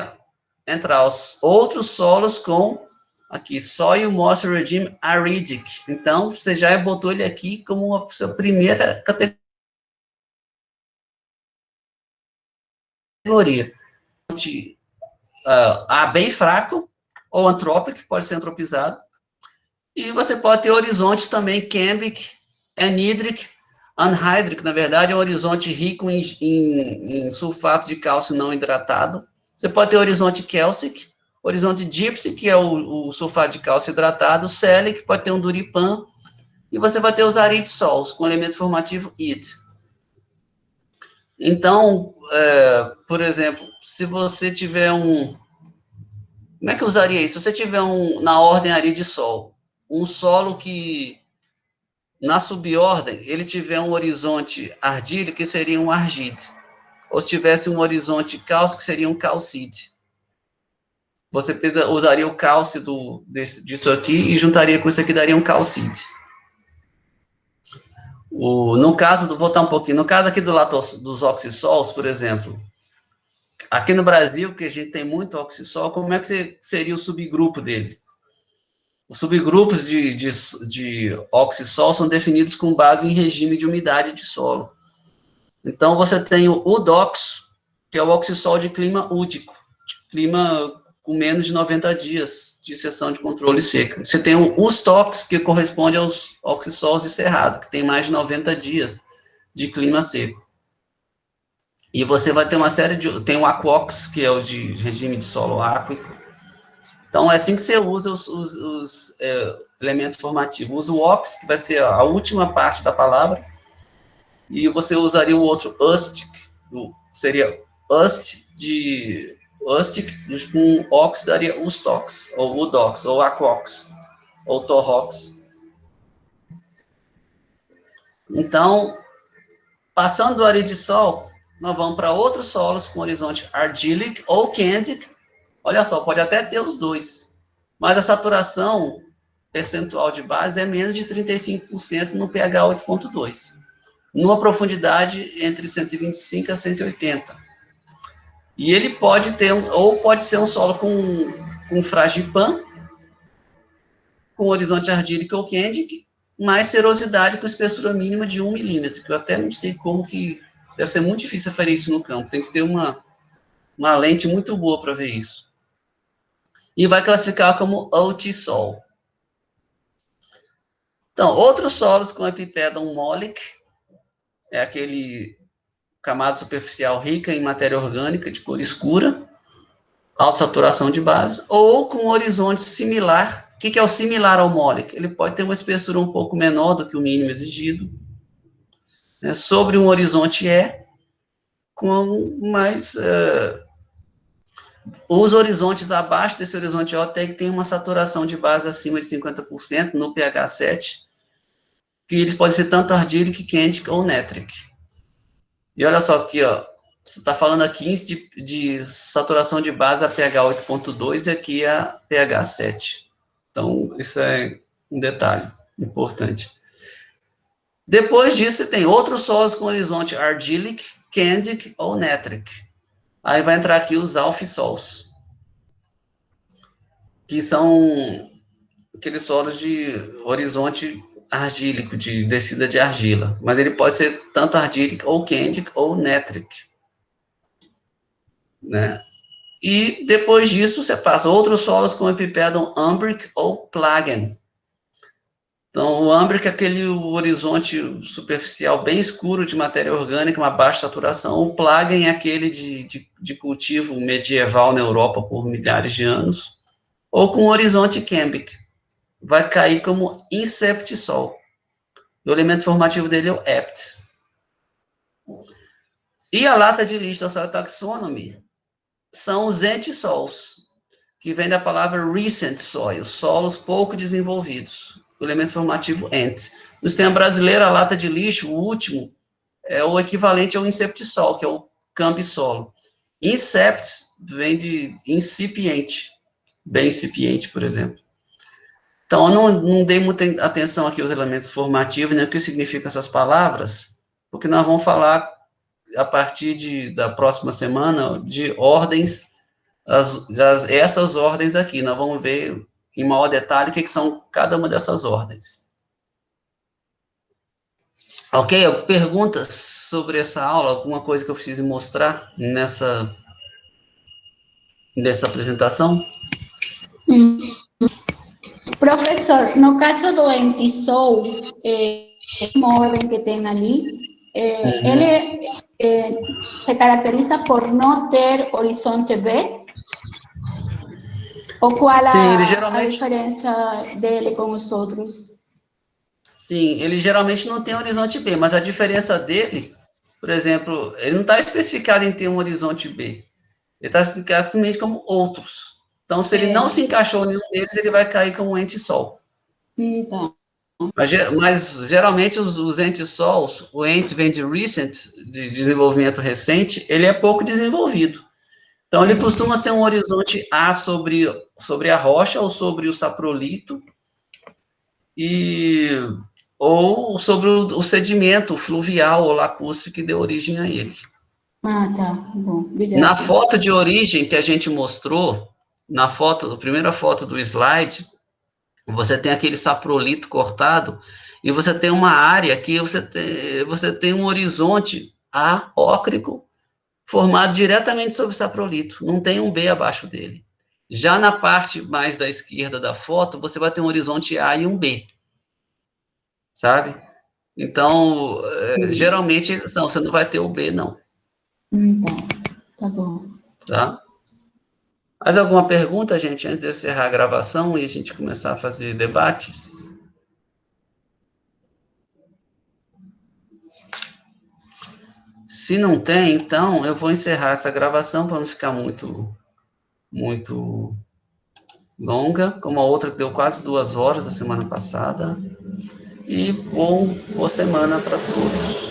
entrar os outros solos com, aqui, Soil Moisture Regime Aridic. Então, você já botou ele aqui como a sua primeira categoria. A bem fraco, ou antrópico, pode ser antropizado. E você pode ter horizontes também, cambic, anhidric, anhydric, na verdade, é um horizonte rico em sulfato de cálcio não hidratado. Você pode ter horizonte calcic, horizonte gypsy, que é o sulfato de cálcio hidratado, celic, pode ter um duripan, e você vai ter os aridsols, com elemento formativo id. Então, por exemplo, se você tiver como é que eu usaria isso? Se você tiver na ordem aridisol, um solo que, na subordem, ele tiver um horizonte ardílico, que seria um argite. Ou se tivesse um horizonte cálcico, que seria um calcite. Você usaria o cálcio disso aqui e juntaria com isso aqui, daria um calcite. No caso, vou voltar um pouquinho, no caso aqui dos oxisols, por exemplo, aqui no Brasil, que a gente tem muito oxisol, como é que seria o subgrupo deles? Os subgrupos de oxisol são definidos com base em regime de umidade de solo. Então, você tem o udoxo, que é o oxisol de clima údico, de clima com menos de 90 dias de seção de controle seca. Você tem o ustox, que corresponde aos oxisols de cerrado, que tem mais de 90 dias de clima seco. E você vai ter uma série de... Tem o Aquox, que é o de regime de solo áquico. Então, é assim que você usa os elementos formativos. Usa o ox, que vai ser a última parte da palavra, e você usaria o outro ustic, seria ustic, com ox daria ustox, ou udox, ou aquox, ou torrox. Então, passando do aridisol, nós vamos para outros solos com horizonte argillic ou candic. Olha só, pode até ter os dois, mas a saturação percentual de base é menos de 35% no pH 8.2, numa profundidade entre 125 a 180. E ele pode ter, ou pode ser um solo com fragipan, com horizonte ardílico ou candic, mais serosidade com espessura mínima de 1 milímetro, que eu até não sei como que... Deve ser muito difícil fazer isso no campo, tem que ter uma lente muito boa para ver isso. E vai classificar como Altisol. Então, outros solos com epipedon molic, é aquele camada superficial rica em matéria orgânica de cor escura, alta saturação de base, ou com horizonte similar. O que é o similar ao molic? Ele pode ter uma espessura um pouco menor do que o mínimo exigido, né, sobre um horizonte E, com mais... os horizontes abaixo desse horizonte O tem uma saturação de base acima de 50% no pH 7, que eles podem ser tanto ardílico, candic ou nétric. E olha só aqui, ó, você está falando aqui de saturação de base a pH 8.2 e aqui a pH 7. Então, isso é um detalhe importante. Depois disso, você tem outros solos com horizonte argillic, candic ou nétric. Aí vai entrar aqui os alfisols, que são aqueles solos de horizonte argílico, de descida de argila. Mas ele pode ser tanto ardílico, ou candic, ou nétric, né? E depois disso, você passa outros solos com epipedon umbric ou plagen. Então, o umbric é aquele horizonte superficial bem escuro de matéria orgânica, uma baixa saturação. O plagen é aquele de cultivo medieval na Europa por milhares de anos. Ou com horizonte câmbic. Vai cair como inceptisol. O elemento formativo dele é o ept. E a lata de lixo da Soil Taxonomy são os entisols, que vem da palavra recent soil, solos pouco desenvolvidos. O elemento formativo ent. No sistema brasileiro, a lata de lixo, o último, é o equivalente ao inceptisol, que é o cambisolo. Incept vem de incipiente, bem incipiente, por exemplo. Então, eu não dei muita atenção aqui aos elementos formativos, né, o que significam essas palavras, porque nós vamos falar, a partir da próxima semana, de ordens, essas ordens aqui. Nós vamos ver em maior detalhe o que são cada uma dessas ordens. Ok? Perguntas sobre essa aula? Alguma coisa que eu precise mostrar nessa apresentação? Professor, no caso do entisol, uma ordem que tem ali, ele se caracteriza por não ter horizonte B? Ou qual a diferença dele com os outros? Sim, ele geralmente não tem horizonte B, mas a diferença dele, por exemplo, ele não está especificado em ter um horizonte B. Ele está especificado simplesmente como outros. Então, se ele não se encaixou em nenhum deles, ele vai cair como entisol. Tá. Mas geralmente os entisols, o ent vem de recent, de desenvolvimento recente, ele é pouco desenvolvido. Então, ele costuma ser um horizonte A sobre a rocha ou sobre o saprolito, ou sobre o sedimento fluvial ou lacustre que deu origem a ele. Ah, tá. Bom, obrigada. Na foto de origem que a gente mostrou, na primeira foto do slide, você tem aquele saprolito cortado, e você tem uma área que você tem um horizonte A ócrico formado diretamente sobre o saprolito, não tem um B abaixo dele. Já na parte mais da esquerda da foto, você vai ter um horizonte A e um B, sabe? Então, geralmente, não, você não vai ter o B, não. Tá bom. Tá? Mais alguma pergunta, gente, antes de eu encerrar a gravação e a gente começar a fazer debates? Se não tem, então, eu vou encerrar essa gravação para não ficar muito longa, como a outra que deu quase 2 horas a semana passada. E boa semana para todos.